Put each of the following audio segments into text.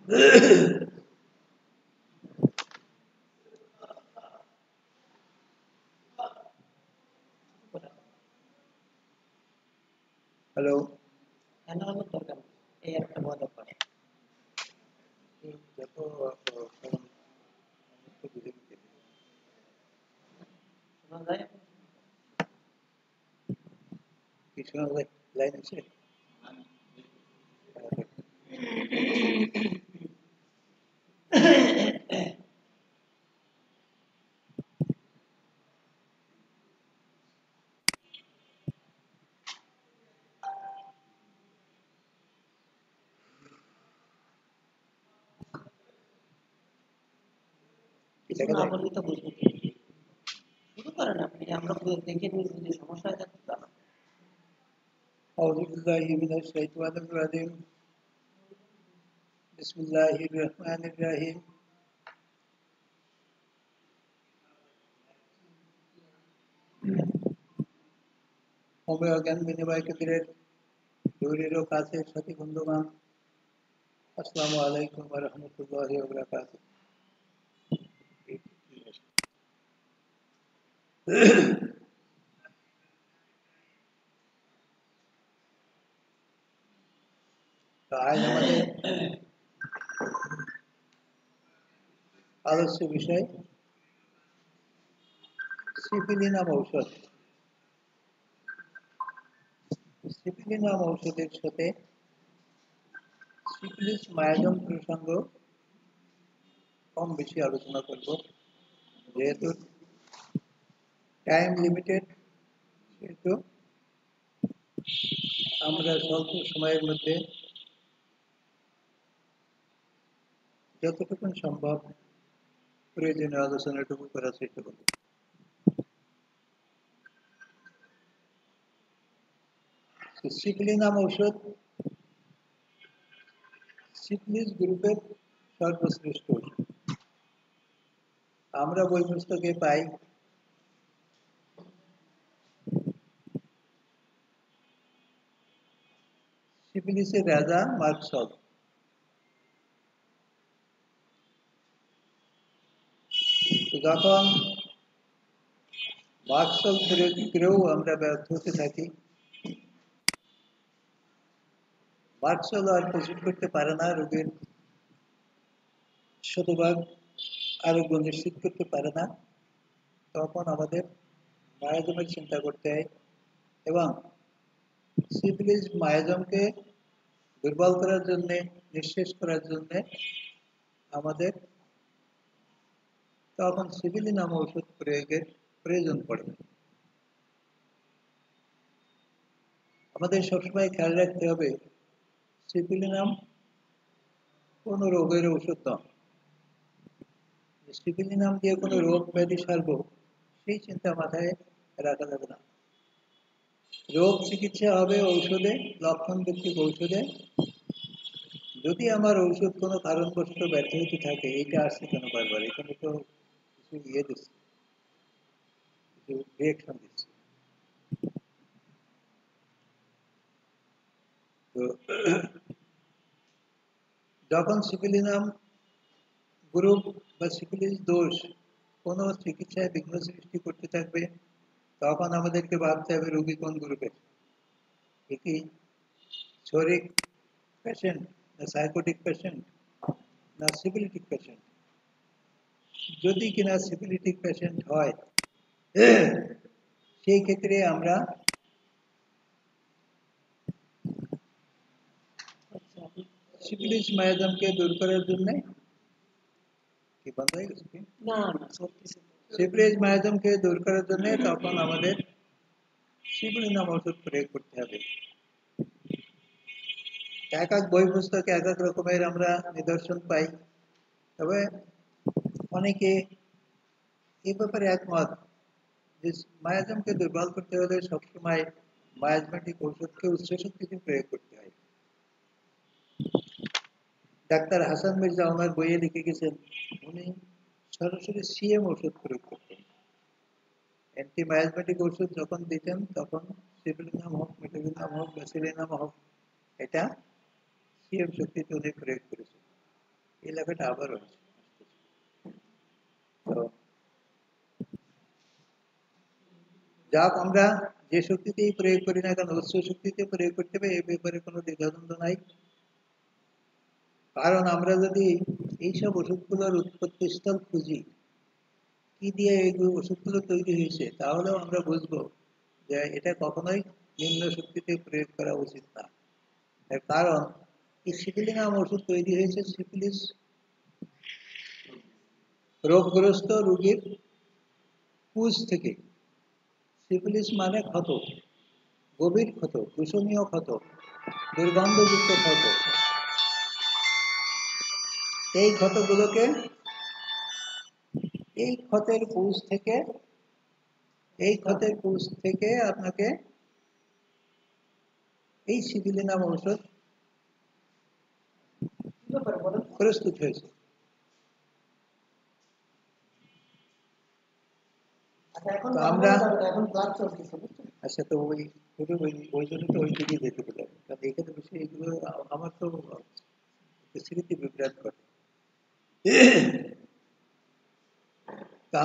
Hello, কিছু line আছে? أعوذ بالله من الشيطان الرجيم بسم الله الرحمن الرحيم homeo জ্ঞান বিনিময় কেন্দ্রের দূরের ও কাছের সাথী বন্ধুগণ, আসসালামু আলাইকুম ওয়া রাহমাতুল্লাহি ওয়া বারাকাতুহু। আজ আমাদের আলোচ্য বিষয় সিপিলিনাম ঔষধ। সিপিলিনাম ঔষধের সাথে সিফিলিস মায়াজম প্রসঙ্গ কম বেশি আলোচনা করব, যেহেতু টাইম লিমিটেড, সেহেতু আমরা স্বল্প সময়ের মধ্যে যতটুকু সম্ভব প্রয়োজনীয় আলোচনাটুকু করার চেষ্টা করব। সিপিলিনাম ঔষধ সিফিলিস গ্রুপের সর্বশ্রেষ্ঠ ঔষধ। আমরা বই পুস্তকে পাই সিফিলিসের রাজা মার্কসল। যখন মার্কসল করেও আমরা ব্যর্থ হতে থাকি, মার্কসল আর প্রস্তুত করতে পারে না, রোগীর শতভাগ আরোগ্য নিশ্চিত করতে পারে না, তখন আমাদের মায়াজমের চিন্তা করতে হয় এবং সিফিলিস মায়াজমকে দুর্বল করার জন্য, নিঃশেষ করার জন্য আমাদের তখন সিপিলিনাম ঔষধ প্রয়োগের প্রয়োজন পড়ে। আমাদের সবসময় খেয়াল রাখতে হবে, সিপিলিনাম কোন রোগের ঔষধ নয়। সিপিলিনাম দিয়ে কোনো রোগ ব্যাধি সারবো, সেই চিন্তা মাথায় রাখা যাবে না। রোগ চিকিৎসা হবে ঔষধে, লক্ষণ ভিত্তিক ঔষধে। যদি আমার ঔষধ কোনো কারণবশত ব্যর্থ হতে থাকে, এইটা আসছে কেন বারবার, এখানে তো কিছু দিচ্ছে, কিছু রিয়েকশন দিচ্ছে। তো যখন সিপিলিনাম গ্রুপ বা সিপিলিস দোষ কোনো চিকিৎসায় বিঘ্ন সৃষ্টি করতে থাকবে, তখন আমাদেরকে ভাবতে হবে রোগী কোন গ্রুপের, কি শরিক পেশেন্ট, না সাইকোটিক পেশেন্ট, না সিফিলিটিক পেশেন্ট। যদি কিনা সিফিলিটিক পেশেন্ট হয়, সেই ক্ষেত্রে আমরা সিফিলিস মায়াজমকে দূর করার জন্য কি বন্ধ হয়ে গেছে, সিফিলিস মায়াজমকে দূর করার জন্য তখন আমাদের সিপিলিনাম ওষুধ প্রয়োগ করতে হবে। এক এক বই পুস্তকে এক এক রকমের আমরা নিদর্শন পাই, তবে অনেকে এই ব্যাপারে একমত যে মায়াজমকে দুর্বল করতে হলে সবসময় মায়াজমেটিক ওষুধকে উচ্চ শক্তিতে প্রয়োগ করতে হয়। ডাক্তার হাসান মির্জা ওনার বইয়ে লিখে গেছেন, উনি সরাসরি সিএম ওষুধ প্রয়োগ করতেন। অ্যান্টি মায়াজমেটিক ওষুধ যখন দিতেন, তখন সিপিলিনাম হোক, মেটোলিনাম হোক, ব্যাসিলিনাম হোক, এটা সিএম শক্তিতে উনি প্রয়োগ করেছেন। এই লেখাটা আবার হচ্ছে। তো যাক, আমরা যে শক্তিতেই প্রয়োগ করি না কেন উৎস শক্তিতে প্রয়োগ করতে হবে, এ ব্যাপারে কোনো দ্বিধাদ্বন্দ্ব নাই। কারণ আমরা যদি এইসব ওষুধগুলোর উৎপত্তি স্থল খুঁজি, কি দিয়ে এই ওষুধগুলো তৈরি হয়েছে, তাহলেও আমরা বুঝবো যে এটা কখনোই নিম্ন শক্তিতে প্রয়োগ করা উচিত না। এর কারণ এই সিপিলিনাম ওষুধ তৈরি হয়েছে সিফিলিস রোগগ্রস্ত রোগীর পুঁজ থেকে। সিফিলিস মানে ক্ষত, গভীর ক্ষত, দূষণীয় ক্ষত, দুর্গন্ধযুক্ত ক্ষত। এই ক্ষতগুলোকে, এই ক্ষতের পুঁজ থেকে, এই ক্ষতের পুঁজ থেকে আপনাকে এই সিপিলিনাম ঔষধ প্রস্তুত হয়েছে। আমরা আচ্ছা, তো ওই ওই জন্য তো ওই দিকে যেতে পেলাম, কারণ এখানে বসে এগুলো আমার তো স্মৃতি বিভ্রাট করে।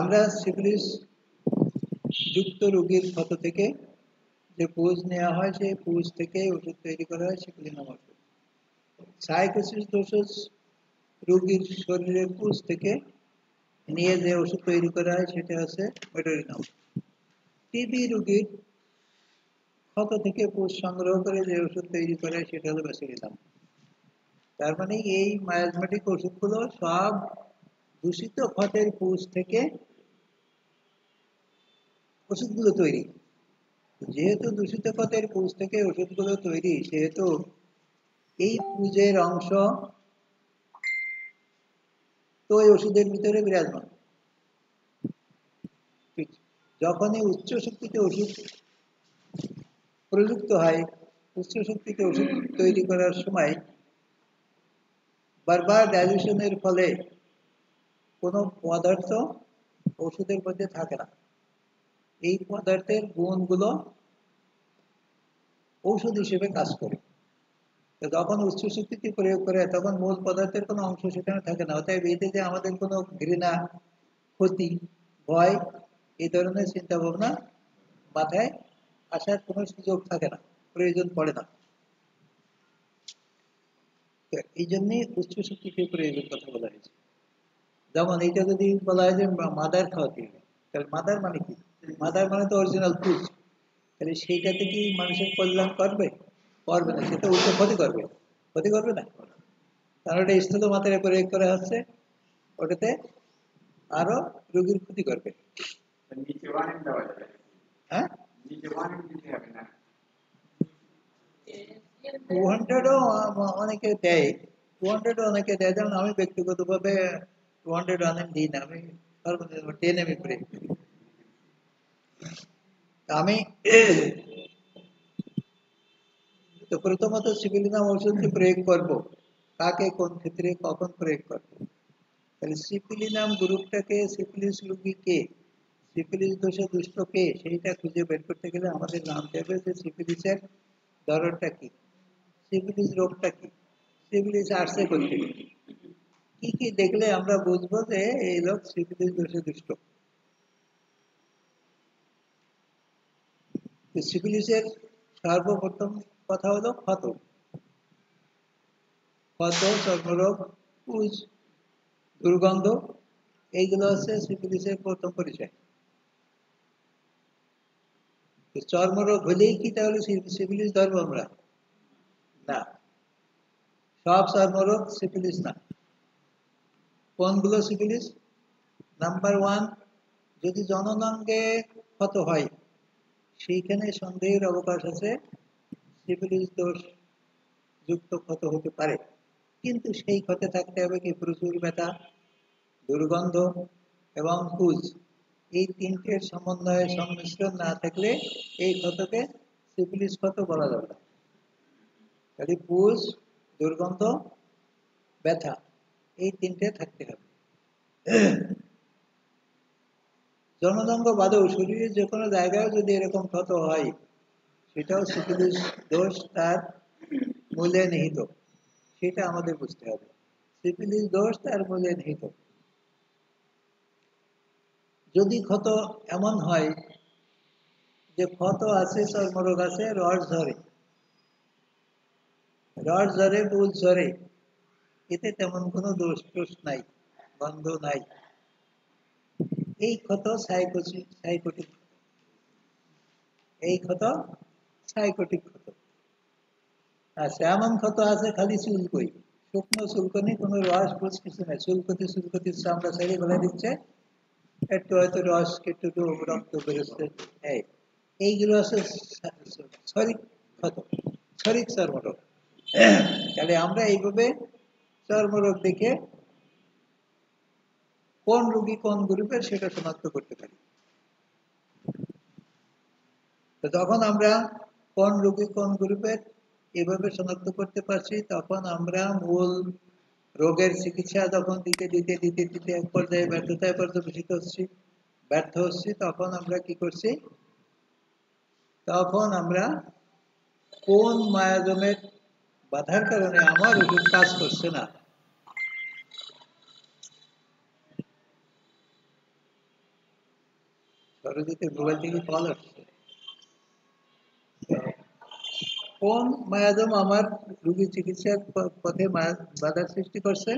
আমরা সিফিলিস যুক্ত রোগীর ক্ষত থেকে যে পুঁজ নেওয়া হয়, সেই পুঁজ থেকে ওষুধ তৈরি করা হয় সিপিলিনাম ওষুধ। সাইকোসিস দোষজ রোগীর শরীরের পুঁজ থেকে নিয়ে যে ওষুধ তৈরি করা হয় সেটা হচ্ছে মেডোরিনাম। টিবি রোগীর ক্ষত থেকে পুঁজ সংগ্রহ করে যে ওষুধ তৈরি করা হয় সেটা হলো ব্যাসিলিনাম। তার মানে এই মায়াজমেটিক ওষুধগুলো সব দূষিত ক্ষতের পুঁজ থেকে ওষুধগুলো তৈরি। যেহেতু দূষিত ক্ষতের পুঁজ থেকে ওষুধগুলো তৈরি, সেহেতু এই পুঁজের অংশ তো এই ওষুধের ভিতরে বিরাজমান। যখনই উচ্চ শক্তিতে ওষুধ প্রযুক্ত হয়, উচ্চ শক্তিতে ওষুধ তৈরি করার সময় বারবার ডাইলিউশনের ফলে কোনো পদার্থ ওষুধের মধ্যে থাকে না। এই পদার্থের গুণগুলো ঔষধ হিসেবে কাজ করে। যখন উচ্চ শক্তিতে প্রয়োগ করে তখন মূল পদার্থের কোনো অংশ সেখানে থাকে না। অতএব এতে যে আমাদের কোনো ঘৃণা, ক্ষতি, ভয়, এই ধরনের চিন্তা ভাবনা মাথায় আসার কোনো সুযোগ থাকে না, প্রয়োজন পড়ে না। এই জন্যই উচ্চ শক্তিতে প্রয়োগের কথা বলা হয়েছে। যেমন এইটা যদি বলা হয় যে মাদার খাওয়াতে হবে, তাহলে মাদার মানে কি? মাদার মানে তো অরিজিনাল ফুড। তাহলে সেইটাতে কি মানুষের কল্যাণ করবে? করবে না, সেটা উল্টো ক্ষতি করবে। ক্ষতি করবে না, কারণ ওটা স্থূল মাত্রায় প্রয়োগ করা হচ্ছে, ওটাতে আরো রোগীর ক্ষতি করবে। হ্যাঁ, 200ও অনেকে দেয়, 200ও অনেকে দেয়। যেমন আমি ব্যক্তিগতভাবে 200 দিই না, আমি সর্বনিম্ন 10 আমি প্রয়োগ করি। আমি তো প্রথমত সিপিলিনাম ওষুধটি প্রয়োগ করব, কাকে, কোন ক্ষেত্রে, কখন প্রয়োগ করব। তাহলে সিপিলিনাম গ্রুপটাকে, সিফিলিস রোগী কে, সিফিলিস দোষে দুষ্ট কে, সেইটা খুঁজে বের করতে গেলে আমাদের জানতে হবে যে সিফিলিসের ধরনটা কি, সিফিলিস রোগটা কি, সিফিলিস আসছে কোথা থেকে, কি কি দেখলে আমরা বুঝবো যে এই লোক সিফিলিস দোষে দুষ্ট। সিফিলিসের সর্বপ্রথম কথা হলো ক্ষত, ক্ষত, চর্মরোগ, পুজ, দুর্গন্ধ, এইগুলো হচ্ছে সিফিলিসের প্রথম পরিচয়। চর্মরোগ হলেই কি তাহলে সিফিলিস ধরবো আমরা? না, সব চর্মরোগ সিফিলিস না। কোনগুলো সিফিলিস? নাম্বার 1, যদি জননাঙ্গে ক্ষত হয়, সেইখানে সন্দেহের অবকাশ আছে, সিফিলিস দোষ যুক্ত ক্ষত হতে পারে। কিন্তু সেই ক্ষতে থাকতে হবে কি প্রচুর ব্যথা, দুর্গন্ধ এবং পুজ। এই তিনটের সমন্বয়ে সংমিশ্রণ না থাকলে এই ক্ষতকে সিফিলিস ক্ষত বলা যাবে না। তাহলে পুজ, দুর্গন্ধ, ব্যথা, এই তিনটে থাকতে হবে। জননাঙ্গ বাদেও শরীরের যে কোনো জায়গায় যদি এরকম ক্ষত হয়, সেটাও সিফিলিস দোষ তার মূলে নিহিত, সেটা আমাদের বুঝতে হবে। সিফিলিস দোষ তার মূলে নিহিত। যদি ক্ষত এমন হয় যে ক্ষত আছে, চর্মরোগ আছে, রস ঝরে, বুল ঝরে, এতে তেমন কোনো দোষ টোষ নাই, গন্ধ নাই, এই ক্ষত সাইকোটিক, এই ক্ষত সাইকোটিক ক্ষত। আচ্ছা, এমন ক্ষত আছে খালি চুলকই, শুকনো চুলকনি, কোনো রস বুঝ কিছু নাই, চুলকতি চামড়া ছেড়ে ফেলে দিচ্ছে, একটু হয়তো রস একটু রক্ত বেরোচ্ছে, এইগুলো আছে শরিক ক্ষত, শরিক চর্মরোগ। তাহলে আমরা এইভাবে চর্মরোগ দেখে কোন রোগী কোন গ্রুপের সেটা শনাক্ত করতে পারি। তো তখন আমরা কোন রোগী কোন গ্রুপের এভাবে শনাক্ত করতে পারছি, তখন আমরা মূল রোগের চিকিৎসা যখন দিতে এক পর্যায়ে ব্যর্থতায় পর্যবেসিত ব্যর্থ হচ্ছি, তখন আমরা কি করছি, তখন আমরা কোন মায়াজমের বাধার কারণে আমার ওষুধ কাজ করছে না, সরজিতের মোবাইল থেকে কল আসছে, কোন মায়াজম আমার রোগী চিকিৎসার পথে বাধার সৃষ্টি করছে,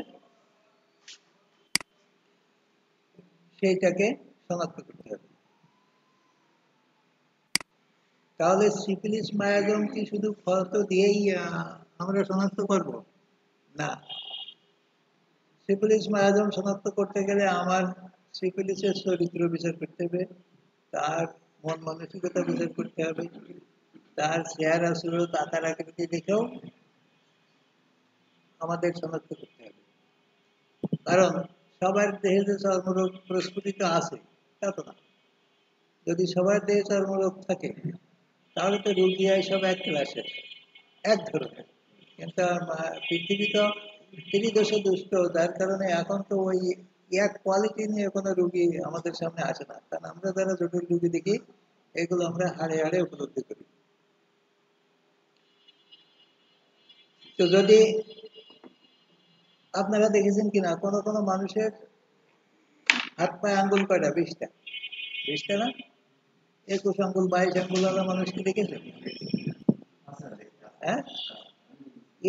সেইটাকে শনাক্ত করতে হবে। তাহলে সিফিলিস মায়াজম কি শুধু ক্ষত দিয়েই আমরা শনাক্ত করব? না, সিফিলিস মায়াজম শনাক্ত করতে গেলে আমার সিফিলিসের চরিত্র বিচার করতে হবে, তার মন মানসিকতা বিচার করতে হবে, তার চেহারা সুরত আকার আকৃতি দেখেও আমাদের শনাক্ত করতে হবে। কারণ সবার দেহে যে চর্মরোগ প্রস্ফুটিত আছে তা তো না। যদি সবার দেহে চর্মরোগ থাকে তাহলে তো রোগী সব এক ক্লাসের, এক ধরনের। কিন্তু পৃথিবী তো ত্রিদোষে দুষ্ট, যার কারণে এখন তো ওই এক কোয়ালিটি নিয়ে কোনো রোগী আমাদের সামনে আসে না, কারণ আমরা যারা জটিল রোগী দেখি এগুলো আমরা হাড়ে হাড়ে উপলব্ধি করি। তো যদি আপনারা দেখেছেন কিনা কোনো কোনো মানুষের হাত পায়ে আঙ্গুল কয়টা, 20টা, 20টা না, 21 আঙ্গুল 22 আঙ্গুল ওয়ালা মানুষকে দেখেছেন? হ্যাঁ,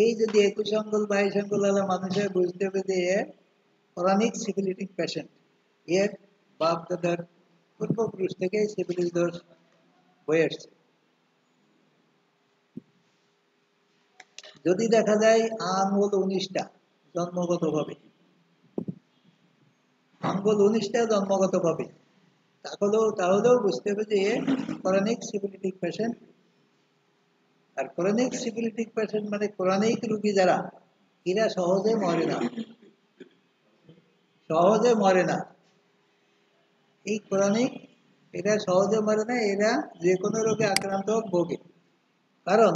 এই যদি 21 আঙ্গুল 22 আঙ্গুল ওয়ালা মানুষের বুঝতে হবে যে ক্রনিক সিফিলিটিক পেশেন্ট, এর বাপ দাদার পূর্বপুরুষ থেকে সিফিলিস দোষ হয়ে আসছে। যদি দেখা যায় আঙ্গুল 19টা জন্মগতভাবে, আঙ্গুল 19টা জন্মগতভাবে, তাহলেও বুঝতে হবে যে ক্রনিক সিফিলিটিক পেশেন্ট। আর ক্রনিক সিফিলিটিক পেশেন্ট মানে ক্রনিক রোগী যারা, এরা সহজে মরে না, সহজে মরে না। এই ক্রনিক, এরা সহজে মরে না, এরা যে কোনো রোগে আক্রান্ত হোক ভোগে। কারণ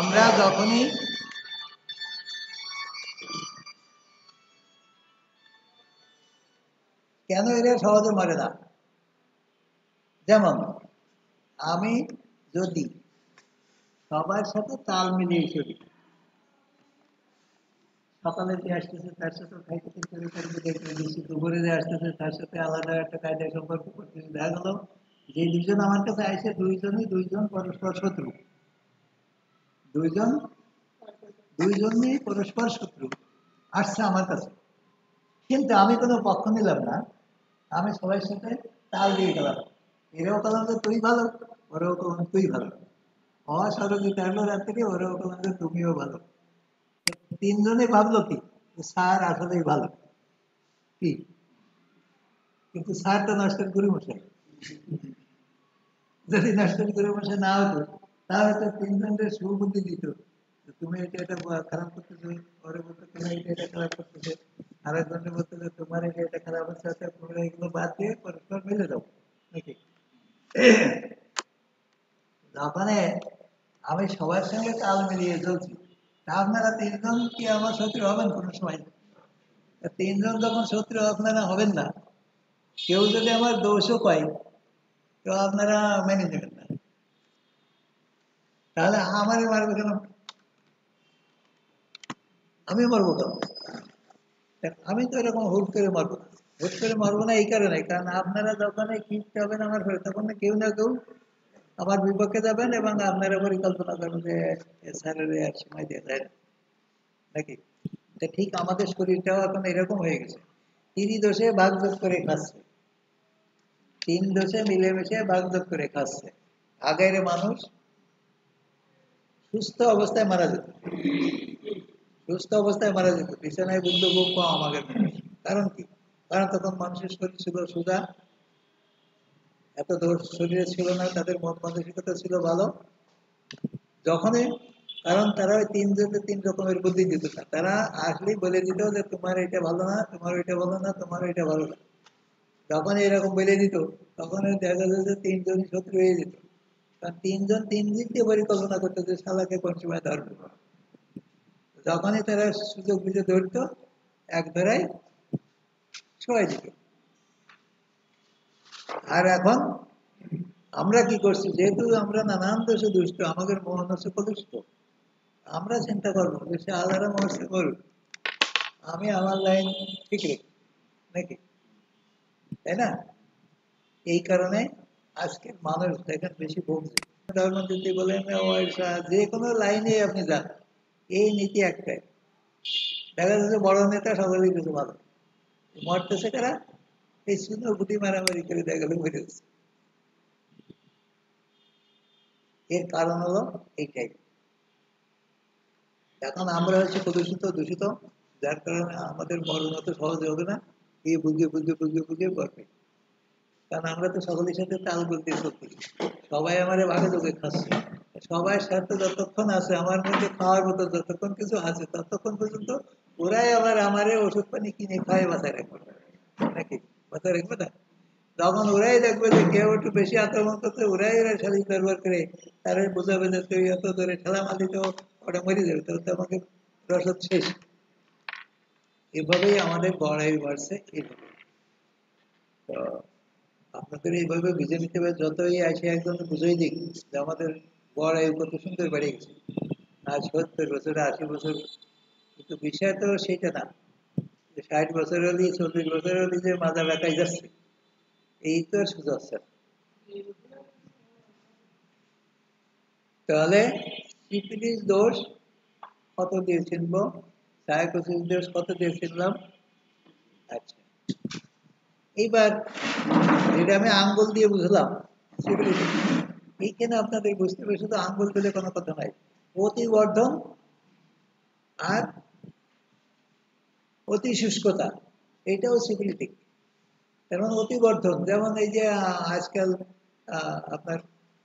আমরা যখনই কেন এরা সহজে মরে না, যেমন আমি যদি সবার সাথে তাল মিলিয়ে চলি, সকালে যে আসতেছে তার সাথে খাইতে দিচ্ছি, দুপুরে যে আসতেছে তার সাথে আলাদা একটা কায়দায় সম্পর্ক করতেছি, দেখা গেল যে দুজন আমার কাছে আসে দুইজন পরস্পর শত্রু, দুইজনই পরস্পর শত্রু আসছে আমার কাছে, কিন্তু আমি কোনো পক্ষ নিলাম না, আমি সবার সাথে তাল দিয়ে গেলাম, এরাও বললাম যে তুই ভালো, ওরাও বললাম তুই ভালো, অসহযোগিতা হলো রাত্রে, ওরাও বললাম যে তুমিও ভালো। তিনজনে ভাবলো কি স্যার আসলেই ভালো, কি, কিন্তু স্যার তো নষ্টের গুরু মশাই। যদি নষ্টের গুরু মশাই না হতো তাহলে তো তিনজনের সুবুদ্ধি দিত, তুমি এটা খারাপ করতেছো, ওরে বলতে তুমি এটা খারাপ করতেছো, আরেকজনের বলতে তোমার এটা খারাপ হচ্ছে, তোমরা এগুলো বাদ দিয়ে পরস্পর মিলে দাও নাকি। যখন আমি সবার সঙ্গে তাল মিলিয়ে চলছি, তা আপনারা তিনজন কি আমার শত্রু হবেন কোনো সময়? তিনজন যখন শত্রু আপনারা হবেন না, কেউ যদি আমার দোষও পায় তো আপনারা মেনে নেবেন না, তাহলে আমারই মারবে কেন, আমি মারবো কেন? আমি তো এরকম হুট করে মারবো না, হুট করে মারবো না এই কারণে, কারণ আপনারা যখন কিনতে হবেন আমার ঘরে, তখন কেউ না কেউ আমার বিপক্ষে যাবেন এবং আপনারা পরিকল্পনা করবেন যে স্যারের আর সময় দিয়ে যায় না নাকি। ঠিক আমাদের শরীরটাও এখন এরকম হয়ে গেছে, তিনই দোষে ভাগযোগ করে খাচ্ছে, তিন দোষে মিলেমিশে ভাগযোগ করে খাচ্ছে। আগের মানুষ সুস্থ অবস্থায় মারা যেত, সুস্থ অবস্থায় মারা যেত, বিছানায় বুদ্ধ খুব কম আমাদের মানুষ। কারণ কি? কারণ তখন মানুষের শরীর ছিল সুদা, এত দোষ শরীরে ছিল না, তাদের মন মানসিকতা ছিল ভালো। যখনই, কারণ তারা ওই তিনজনকে তিন রকমের বুদ্ধি দিত না, তারা আসলেই বলে দিত যে তোমার এটা ভালো না, তোমার ওইটা ভালো না, তোমার ওইটা ভালো না। যখন এরকম বলে দিত তখন দেখা যেত যে তিনজনই শত্রু হয়ে যেত, কারণ তিনজন তিন দিক দিয়ে পরিকল্পনা করতো যে শালাকে কোন সময় ধরবে। যখনই তারা সুযোগ বুঝে ধরতো, এক ধরায় ছয় দিত। আর এখন আমরা কি করছি, যেহেতু আমরা নানান দেশে দুষ্ট, আমাদের মন হচ্ছে কলুষ্ট, আমরা চিন্তা করবো যে সে আল্লাহরা মরছে করুক, আমি আমার লাইন ঠিক রেখি নাকি, তাই না? এই কারণে আজকের মানুষ দেখেন বেশি ভুগছে। ধর্ম যদি বলেন যে কোনো লাইনে আপনি যান, এই নীতি একটাই, দেখা যাচ্ছে বড় নেতা সকলেই কিছু ভালো, মরতেছে কারা, এই শূন্য গুটি মারামারি করে দেখা গেল মরে যাচ্ছে। এর কারণ হলো এইটাই, এখন আমরা হচ্ছে প্রদূষিত দূষিত, যার কারণে আমাদের মরণ অত সহজে হবে না, এই বুঝে বুঝে বুঝে বুঝে করবে। কারণ আমরা তো সকলের সাথে তাল করতে সত্যি, সবাই আমার ভাগে যোগে খাচ্ছে, সবাই সাথে যতক্ষণ আছে আমার মধ্যে খাওয়ার মতো যতক্ষণ কিছু আছে ততক্ষণ পর্যন্ত ওরাই আবার আমারে ওষুধ পানি কিনে খাওয়াই বাঁচায় রাখবে নাকি, বাঁচায় রাখবে না? যখন ওরাই দেখবে যে কেউ একটু বেশি আক্রমণ করতে, ওরাই ওরা সালিশ দরবার করে তারা বোঝাবে যে তুই এত ধরে ঠেলা মারলি তো ওটা মরে যাবে, তো আমাকে রসদ শেষ। এভাবেই আমাদের বড়াই বাড়ছে এইভাবে। তো আপনাদের এইভাবে বুঝে নিতে হবে, যতই আসে একজন বুঝেই দিক যে আমাদের বড়াই কত সুন্দর বেড়ে গেছে, আজ 70 বছর 80 বছর, কিন্তু বিষয় তো সেটা না, 60 বছর হলি 40 বছর হলি যে মাজা ব্যথাই যাচ্ছে, এই তো আর সোজা হচ্ছে না। তাহলে সিফিলিস দোষ কত দিয়ে চিনবো, সাইকোসিস দোষ কত দিয়ে চিনলাম? আচ্ছা, এইবার যেটা আমি আঙ্গুল দিয়ে বুঝলাম সিফিলিস, এইখানে আপনাদের বুঝতে হবে শুধু আঙ্গুল দিলে কোনো কথা নাই, অতিবর্ধন আর অতি শুষ্কতা, এটাও সিফিলিটিক। যেমন অতিবর্ধন, যেমন এই যে আজকাল আপনার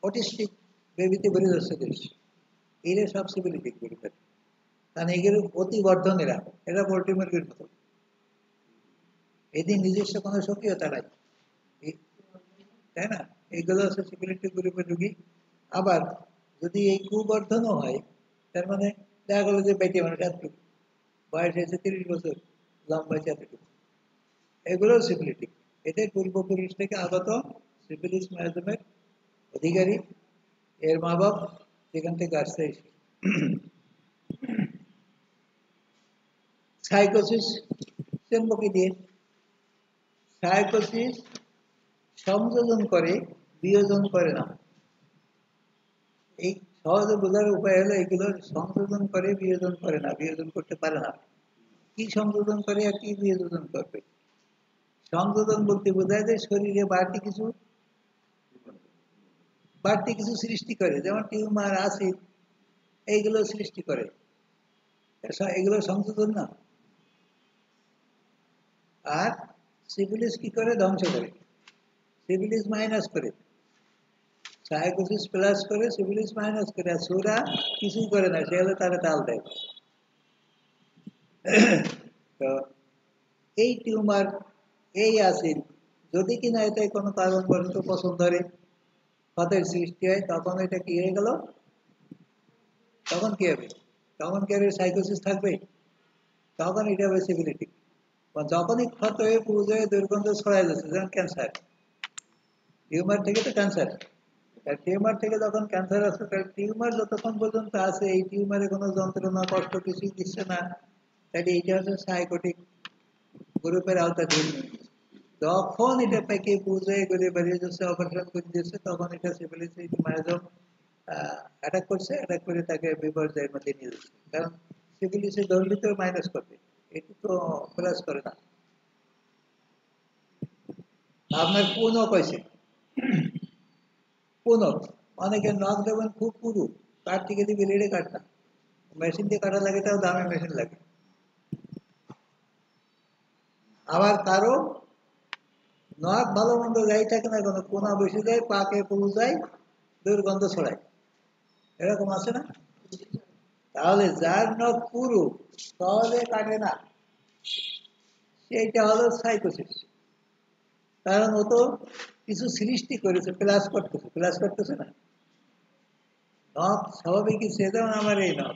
অটিস্টিক বেবিতে বেড়ে যাচ্ছে দেশ, এরা সব সিফিলিটিক বেড়ে, কারণ এগুলো অতিবর্ধন, এরা পোল্ট্রি মুরগির মতো, এদের নিজস্ব কোনো সক্রিয়তা নাই, তাই না? এইগুলো হচ্ছে সিফিলিটিক গ্রুপের রোগী। আবার যদি এই কুবর্ধনও হয়, তার মানে দেখা গেলো যে বেটে মানুষ এতটুকু বয়স হয়েছে 30 বছর, লম্বা হয়েছে এতটুকু, এগুলো সিফিলিটিক, এদের পূর্বপুরুষ থেকে আগত সিফিলিস মায়াজমের অধিকারী, এর মা বাপ যেখান থেকে আসছে। সাইকোসিস চেম্বকে দিয়ে, সাইকোসিস সংযোজন করে, বিয়োজন করে না। এই সহজে বোঝার উপায় হলো এগুলো সংযোজন করে, বিয়োজন করে না, বিয়োজন করতে পারে না। কি সংযোজন করে আর কি বিয়োজন করবে? সংযোজন বলতে বোঝায় যে শরীরে বাড়তি কিছু সৃষ্টি করে, যেমন টিউমার, অ্যাসিড, এইগুলো সৃষ্টি করে, এগুলো সংযোজন না। আর সিফিলিস কি করে? ধ্বংস করে, সিফিলিস মাইনাস করে, সাইকোসিস প্লাস করে, সিফিলিস মাইনাস করে। আর সোরা কিছুই করে না, সে হলো তারা তাল দেয়। তো এই টিউমার, এই অ্যাসিড যদি কিনা এটাই কোনো কারণ বশত পছন্দ ধরে ক্ষতের সৃষ্টি হয়, তখন এটা কি হয়ে গেল, তখন কি হবে? তখন কি আর সাইকোসিস থাকবে? তখন এটা হবে সিফিলিটিক। যখনই ক্ষত হয়ে পুজ হয়ে দুর্গন্ধ ছড়াই যাচ্ছে, যেমন ক্যান্সার, টিউমার থেকে তো ক্যান্সার, টিউমার থেকে যখন ক্যান্সার আসছে, টিউমার যতক্ষণ পর্যন্ত আছে এই টিউমারে কোনো যন্ত্রণা কষ্ট কিছুই দিচ্ছে না, তাহলে এইটা হচ্ছে সাইকোটিক গ্রুপের আওতাধীন। যখন এটা পেকে পুজো করে বেরিয়ে যাচ্ছে, অপারেশন করে দিচ্ছে, তখন এটা সিভিলিটি মায়াজম অ্যাটাক করছে, অ্যাটাক করে তাকে বিপর্যয়ের মধ্যে নিয়ে যাচ্ছে। কারণ সিভিলিসে ধরলে তো মাইনাস করবে, এটি তো প্লাস করে না। আপনার পুনঃ কইছে পুনঃ অনেকের নখ দেবেন খুব পুরু, কাট থেকে দিবে লেড়ে কাট না, মেশিন দিয়ে কাটা লাগে, তাও দামি মেশিন লাগে। আবার কারো নখ ভালো মন্দ যাই থাকে না, কোনো কোনা বসে যায়, পাকে পুরু যায়, দুর্গন্ধ ছড়ায়, এরকম আছে না? তাহলে যার নখ পুরু সহজে কাটে না, সেইটা হলো সাইকোসিস। কারণ ও তো কিছু সৃষ্টি করেছে, প্লাস করতেছে না। নখ স্বাভাবিকই সে, যেমন আমার এই নখ,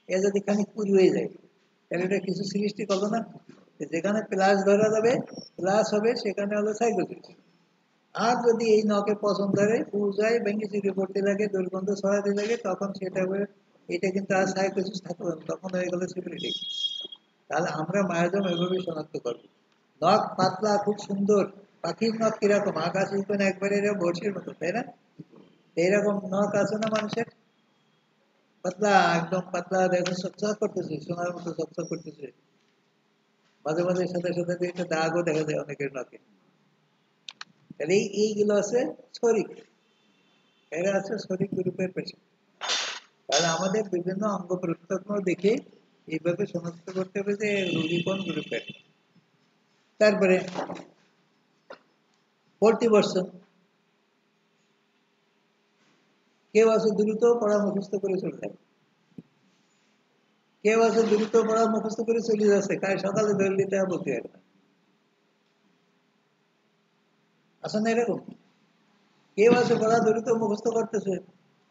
এ যদি খানিক পুরি হয়ে যায়, তাহলে এটা কিছু সৃষ্টি করলো না। যেখানে প্লাস ধরা যাবে, প্লাস হবে, সেখানে হলো সাইকোসিস। আর যদি এই নখে পছন্দ ধরে, পুরু যায়, ভেঙে চিড়ে পড়তে লাগে, দুর্গন্ধ ছড়াতে লাগে, তখন সেটা এটা কিন্তু আর সাইকোসিস থাকলো না, তখন হয়ে গেল সিফিলিটিস। তাহলে আমরা মায়াজম এভাবে শনাক্ত করবো। নখ পাতলা, খুব সুন্দর, পাখির নখ কিরকম, আকাশ উঠবেন একবারে বর্ষির মতো, তাই না? এইরকম নখ আছে না মানুষের, পাতলা, একদম পাতলা, দেখো চকচক করতেছে, সোনার মতো চকচক করতেছে। মাঝে মাঝে সাথে সাথে একটা দাগও দেখা যায় অনেকের নখে। তাহলে এইগুলো আছে শরিক, এরা আছে শরিক গ্রুপের পেশেন্ট। তাহলে আমাদের বিভিন্ন অঙ্গ প্রত্যঙ্গ দেখে এইভাবে শনাক্ত করতে হবে যে রোগী কোন গ্রুপের। তারপরে পরিবর্তন, কেউ আছে দ্রুত পড়া মুখস্থ করে চলে যায়, কেউ আছে দ্রুত পড়া মুখস্থ করে চলে যাচ্ছে, কাল সকালে ধরলে তা বলতে পারে না, আসলে না এরকম? কেউ আছে পড়া দ্রুত মুখস্থ করতেছে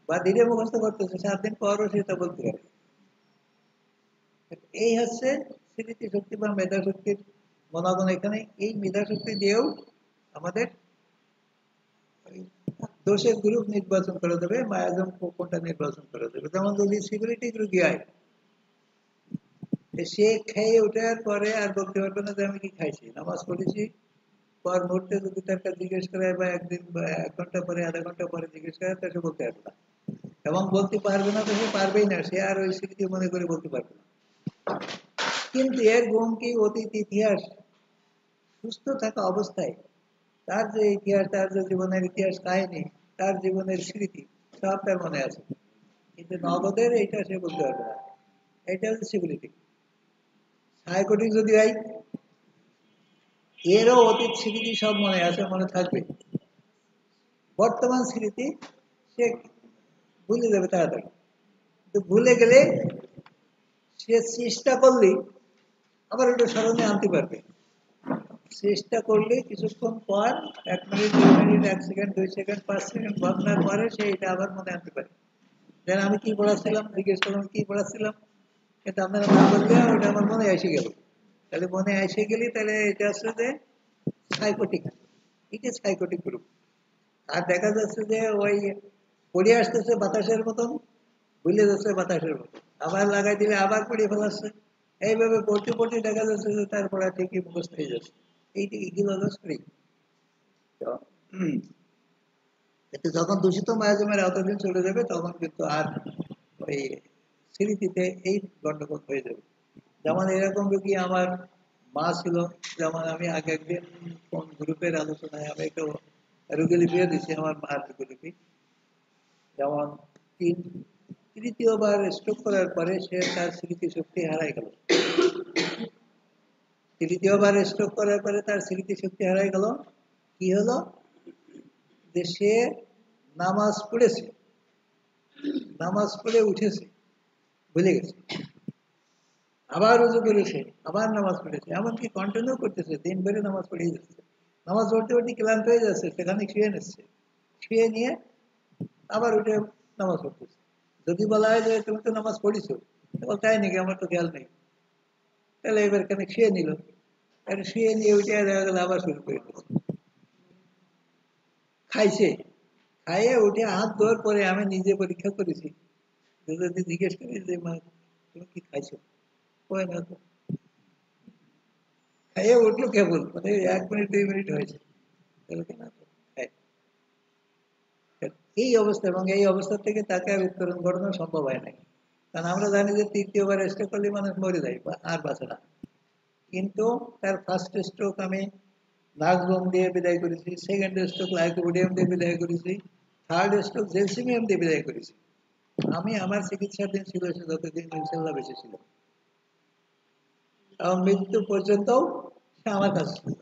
বা ধীরে মুখস্থ করতেছে, 7 দিন পরও সে তা বলতে পারে। এই হচ্ছে স্মৃতি শক্তি বা মেধা শক্তির গুণাগুণ। এখানে এই মেধা শক্তি দিয়েও আমাদের দোষের গ্রুপ নির্বাচন করে দেবে, মায়াজম কোনটা নির্বাচন করে দেবে। যেমন যদি সিকিউরিটি রোগী হয়, সে খেয়ে ওঠার পরে আর বলতে পারবে না যে আমি কি খাইছি, নামাজ পড়েছি, পর মুহূর্তে যদি তাকে জিজ্ঞেস করে বা একদিন বা 1 ঘন্টা পরে, আধা ঘন্টা পরে জিজ্ঞেস করে, তা সে বলতে পারবে না। এবং বলতে পারবে না তো সে পারবেই না, সে আর ওই স্মৃতি মনে করে বলতে পারবে না। কিন্তু এর গুণ কি, অতীত ইতিহাস, সুস্থ থাকা অবস্থায় তার যে ইতিহাস, তার যে জীবনের ইতিহাস কাহিনী, তার জীবনের স্মৃতি, সব তার মনে আছে। কিন্তু নগদের এইটা সে বলতে পারবে না। এটা হচ্ছে সিবিলিটি। সাইকোটিক যদি হয়, এরও অতীত স্মৃতি সব মনে আছে, মনে থাকবে, বর্তমান স্মৃতি সে ভুলে যাবে তাড়াতাড়ি। কিন্তু ভুলে গেলে সে চেষ্টা করলেই আবার ওটা স্মরণে আনতে পারবে। চেষ্টা করলে কিছুক্ষণ পর, 1 minute, 2 minute, 1 second, 2 second, 5 second ভাবনার পরে সে এটা আবার মনে আনতে পারে। যেন আমি কি পড়াচ্ছিলাম, জিজ্ঞেস করলাম কি পড়াচ্ছিলাম, কিন্তু আপনারা না বললে ওটা আমার মনে এসে গেল। তাহলে মনে এসে গেলে তাহলে এটা আসলে যে সাইকোটিক, এটা সাইকোটিক গ্রুপ। আর দেখা যাচ্ছে যে ওই পড়ে আসতেছে বাতাসের মতন, ভুলে যাচ্ছে বাতাসের মতন, আবার লাগাই দিলে আবার পড়িয়ে ফেলাচ্ছে। এইভাবে পড়তে পড়তে দেখা যাচ্ছে যে তার পড়া ঠিকই মুখস্থ হয়ে যাচ্ছে। এইগুলো হলো স্প্রিং। এতে যখন দূষিত মায়াজমের আওতাধীন চলে যাবে, তখন কিন্তু আর ওই স্মৃতিতে এই গন্ডগোল হয়ে যাবে। যেমন এরকম রোগী আমার মা ছিল। যেমন আমি আগে একদিন কোন গ্রুপের আলোচনায় আমি একটা রোগী লিপিয়ে দিচ্ছি, আমার মার রোগী। যেমন তৃতীয়বার স্ট্রোক করার পরে সে তার স্মৃতিশক্তি হারাই গেল। তৃতীয়বার স্ট্রোক করার পরে তার স্মৃতিশক্তি হারাই গেল। কি হলো, যে সে নামাজ পড়েছে, নামাজ পড়ে উঠেছে, ভুলে গেছে, আবার উজু করেছে, আবার নামাজ পড়েছে, এমনকি কন্টিনিউ করতেছে, দিন ভরে নামাজ পড়েই যাচ্ছে। নামাজ পড়তে পড়তে ক্লান্ত হয়ে যাচ্ছে, সেখানে শুয়ে নিচ্ছে, শুয়ে নিয়ে আবার উঠে নামাজ পড়তেছে। যদি বলা হয় যে তুমি তো নামাজ পড়িছো, তাই নাকি, আমার তো খেয়াল নেই, তাহলে এবার এখানে শুয়ে নিল, শুয়ে নিয়ে উঠে দেখা গেল আবার শুরু করে দিচ্ছে। খাইছে, খাইয়ে উঠে হাত ধোয়ার পরে আমি নিজে পরীক্ষা করেছি, যদি জিজ্ঞেস করি যে মা তুমি কি খাইছো, কয় না তো, খাইয়ে উঠলো কেবল, মানে 1 মিনিট 2 মিনিট হয়েছে, না তো খাই। এই অবস্থা, এবং এই অবস্থা থেকে তাকে আর উত্তরণ ঘটানো সম্ভব হয় নাই, কারণ আমরা জানি যে তৃতীয়বার স্ট্রোক করলে মানুষ মরে যায় আর বাঁচে না। কিন্তু তার ফার্স্ট স্ট্রোক আমি নাকবম দিয়ে বিদায় করেছি, সেকেন্ড স্ট্রোক লাইকোপোডিয়াম দিয়ে বিদায় করেছি, থার্ড স্ট্রোক জেলসিমিয়াম দিয়ে বিদায় করেছি। আমি আমার চিকিৎসার দিন ছিল সে যতদিন ইনশাল্লাহ বেঁচে ছিল, এবং মৃত্যু পর্যন্ত সে আমার কাছে ছিল।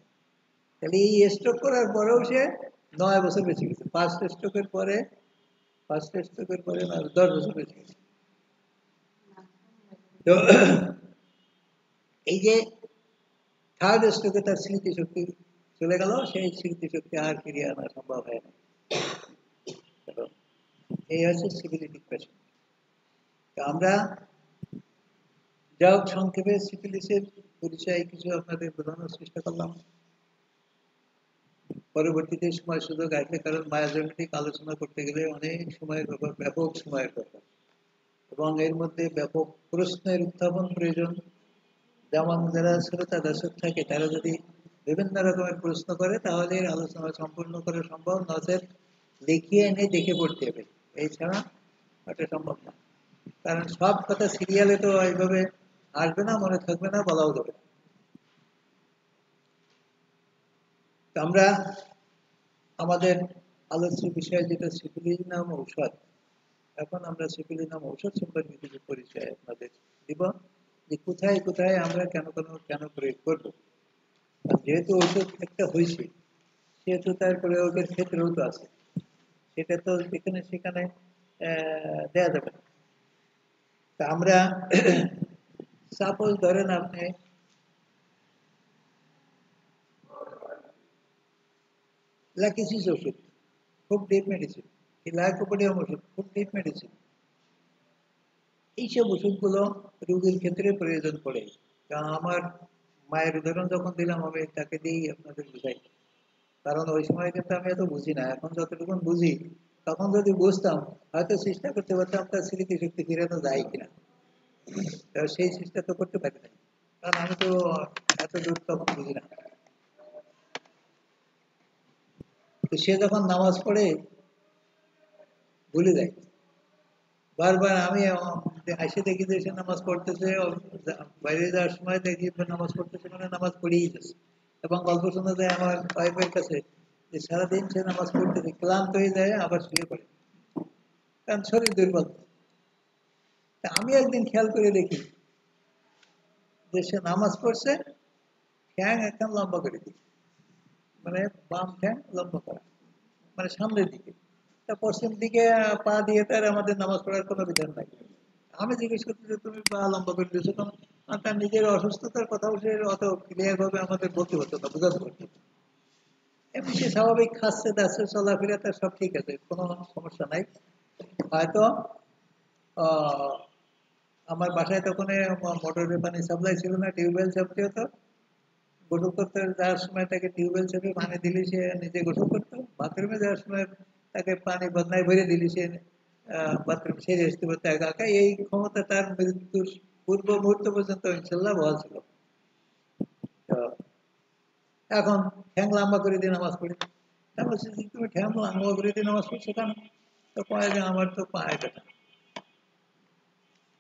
তাহলে এই স্ট্রোক করার পরেও সে 9 বছর বেঁচে গেছে, ফার্স্ট স্ট্রোকের পরে 10 বছর বেঁচে গেছে। তো এই যে থার্ড স্ট্রোকে তার স্মৃতিশক্তি চলে গেল, সেই স্মৃতিশক্তি আর ফিরিয়ে আনা সম্ভব হয় না। এই হচ্ছে সিফিলিটিক পেশেন্ট। আমরা যা হোক সংক্ষেপে সিফিলিসের পরিচয় কিছু আপনাদের বোঝানোর চেষ্টা করলাম। পরবর্তীতে সময় সুযোগ আসবে, কারণ বায়োজেনেটিক আলোচনা করতে গেলে অনেক সময়ের ব্যাপার, ব্যাপক সময়ের ব্যাপার, এবং এর মধ্যে ব্যাপক প্রশ্নের উত্থাপন প্রয়োজন। যেমন যারা শ্রোতা দর্শক থাকে তারা যদি বিভিন্ন রকমের প্রশ্ন করে তাহলে আলোচনা সম্পূর্ণ করা সম্ভব, নচেত লিখিয়ে এনে দেখে পড়তে হবে, এছাড়া এটা সম্ভব না। কারণ সব কথা সিরিয়ালে তো এইভাবে আসবে না, মনে থাকবে না, বলাও যাবে না। আমরা আমাদের আলোচ্য বিষয় যেটা সিফিলিস নাম ঔষধ, এখন আমরা সিফিলিস নাম ঔষধ সম্পর্কে কিছু পরিচয় আপনাদের দিব, যে কোথায় কোথায় আমরা কেন কেন প্রয়োগ করবো। যেহেতু ঔষধ একটা হয়েছে, সেহেতু তার প্রয়োগের ক্ষেত্রেও তো আছে, সেটা তো যেখানে সেখানে দেয়া যাবে না। তা আমরা সাপোজ ধরেন আপনি লাকিসিস ওষুধ, খুব ডিপ মেডিসিন, লাইকোপোডিয়াম ওষুধ, খুব ডিপ মেডিসিন, এইসব ওষুধগুলো রোগীর ক্ষেত্রে প্রয়োজন পড়ে। কারণ আমার মায়ের উদাহরণ যখন দিলাম, আমি তাকে দিয়েই আপনাদের বুঝাই, কারণ ওই সময় কিন্তু আমি এত বুঝি না, এখন যতটুকু বুঝি, তখন যদি বুঝতাম হয়তো চেষ্টা করতে পারতাম তার স্মৃতিশক্তি ফিরানো যায় কিনা, সেই চেষ্টা তো করতে পারি না, কারণ আমি তো এত দূর তখন বুঝি না। তো সে যখন নামাজ পড়ে ভুলে যায় বারবার, আমি এসে দেখি যে সে নামাজ পড়তেছে, বাইরে যাওয়ার সময় দেখি নামাজ পড়তেছে, মানে নামাজ পড়েই যাচ্ছে, এবং গল্প শোনা যায় আমার ওয়াইফের কাছে যে সারাদিন সে নামাজ পড়তেছে, ক্লান্ত হয়ে যায় আবার শুয়ে পড়ে, কারণ শরীর দুর্বল। তা আমি একদিন খেয়াল করে দেখি যে সে নামাজ পড়ছে, ঠ্যাং একদম লম্বা করে দিই, মানে বাম ঠ্যাং লম্বা করা, মানে সামনের দিকে, তা পশ্চিম দিকে পা দিয়ে তার আমাদের নামাজ পড়ার কোনো বিধান নাই। আমি জিজ্ঞেস করছি যে তুমি পা লম্বা করে দিয়েছো কেন, আর তার নিজের অসুস্থতার কথাও সে অত ক্লিয়ার ভাবে আমাদের বলতে হতো না, বোঝাতে পারতো না। এমনি সে স্বাভাবিক খাচ্ছে দাচ্ছে, চলাফেরা তার সব ঠিক আছে, কোনো সমস্যা নাই। হয়তো আহ আমার বাসায় তখন মোটরের পানি সাপ্লাই ছিল না, টিউবওয়েল চাপতে হতো, গোসল করতে যাওয়ার সময় তাকে টিউবওয়েল চেপে পানি দিলে সে নিজে গোসল করতো, বাথরুমে যাওয়ার সময় তাকে পানি বদনায় ভরে দিলে সে বাথরুম সেরে আসতে পারতো একা একা। এই ক্ষমতা তার মৃত্যুর পূর্ব মুহূর্ত পর্যন্ত ইনশাল্লাহ বহাল ছিল। তো এখন ঠ্যাং লম্বা করে দিয়ে নামাজ পড়ি, তা বলছি যে তুমি ঠ্যাং লম্বা করে দিয়ে নামাজ পড়ছো কেন, তো কয় যে আমার তো পায়ে ব্যথা।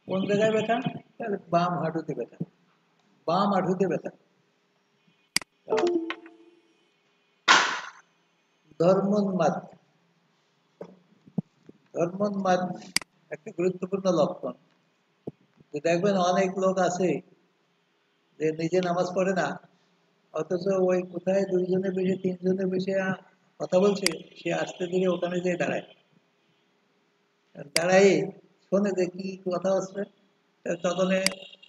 কোন জায়গায় ব্যথা? তাহলে বাম হাঁটুতে ব্যথা, বাম হাঁটুতে ব্যথা। ধর্মোন্মাদ, ধর্মোন্মাদ একটা গুরুত্বপূর্ণ লক্ষণ। যে দেখবেন অনেক লোক আছে যে নিজে নামাজ পড়ে না, অথচ ওই কোথায় দুইজনে বসে তিনজনে বসে কথা বলছে, সে আস্তে ধীরে ওখানে যেয়ে দাঁড়ায়, দাঁড়াই শোনে যে কি কথা হচ্ছে, তখন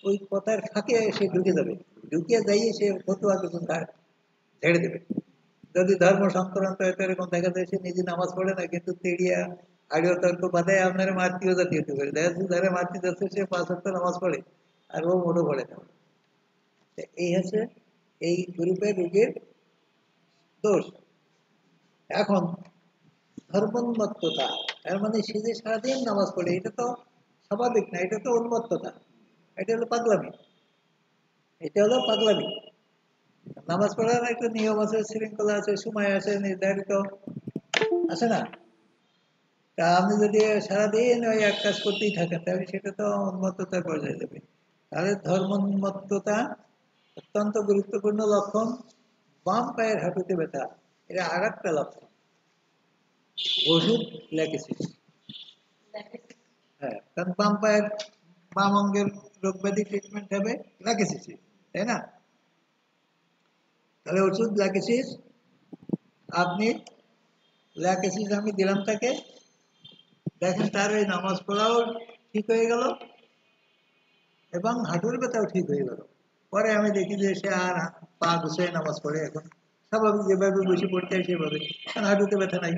ওই কথার ফাঁকে সে ঢুকে যাবে, ঢুকে যাইয়ে সে ফতুয়া কিছু ঝেড়ে দেবে। যদি ধর্ম সংক্রান্ত হয়তো এরকম দেখা যায় সে নিজে নামাজ পড়ে না, কিন্তু তেড়িয়া আড়িও তর্ক বাধায় আপনার মাতৃও জাতীয় হতে পারে, দেখা যাচ্ছে যারা মাতৃ যাচ্ছে সে 5 ওয়াক্ত নামাজ পড়ে আর ও মোটো পড়ে না। এই হচ্ছে এই গ্রুপের রোগীর দোষ। এখন ধর্মোন্মত্ততা, তার মানে সে যে সারাদিন নামাজ পড়ে, এটা তো স্বাভাবিক না, এটা তো উন্মত্ততা, এটা হলো পাগলামি, এটা হলো পাগলামি। নামাজ পড়ার একটা নিয়ম আছে, শৃঙ্খলা আছে, সময় আছে, নির্ধারিত আছে না? তা আপনি যদি সারাদিন ওই এক কাজ করতেই থাকেন, তাহলে সেটা তো উন্মত্ততার পর্যায়ে যাবে। তাহলে ধর্মোন্মত্ততা অত্যন্ত গুরুত্বপূর্ণ লক্ষণ। বাম পায়ের হাঁটুতে ব্যথা, এটা আর একটা লক্ষণ। ওষুধ লেগেছিস, হ্যাঁ, কারণ বাম পায়ের বাম অঙ্গের রোগ ব্যাধি ট্রিটমেন্ট হবে লেগেছিস, তাই না? তাহলে ওষুধ লেগেছিস, আপনি লেগেছিস আমি দিলাম তাকে, দেখেন তার ওই নামাজ পড়াও ঠিক হয়ে গেল এবং হাঁটুর ব্যথাও ঠিক হয়ে গেল। পরে আমি দেখি যে সে আর পা গুছিয়ে নামাজ পড়ে এখন, স্বাভাবিক যেভাবে বসে পড়তে হয় সেভাবে, কারণ হাঁটুতে ব্যথা নাই।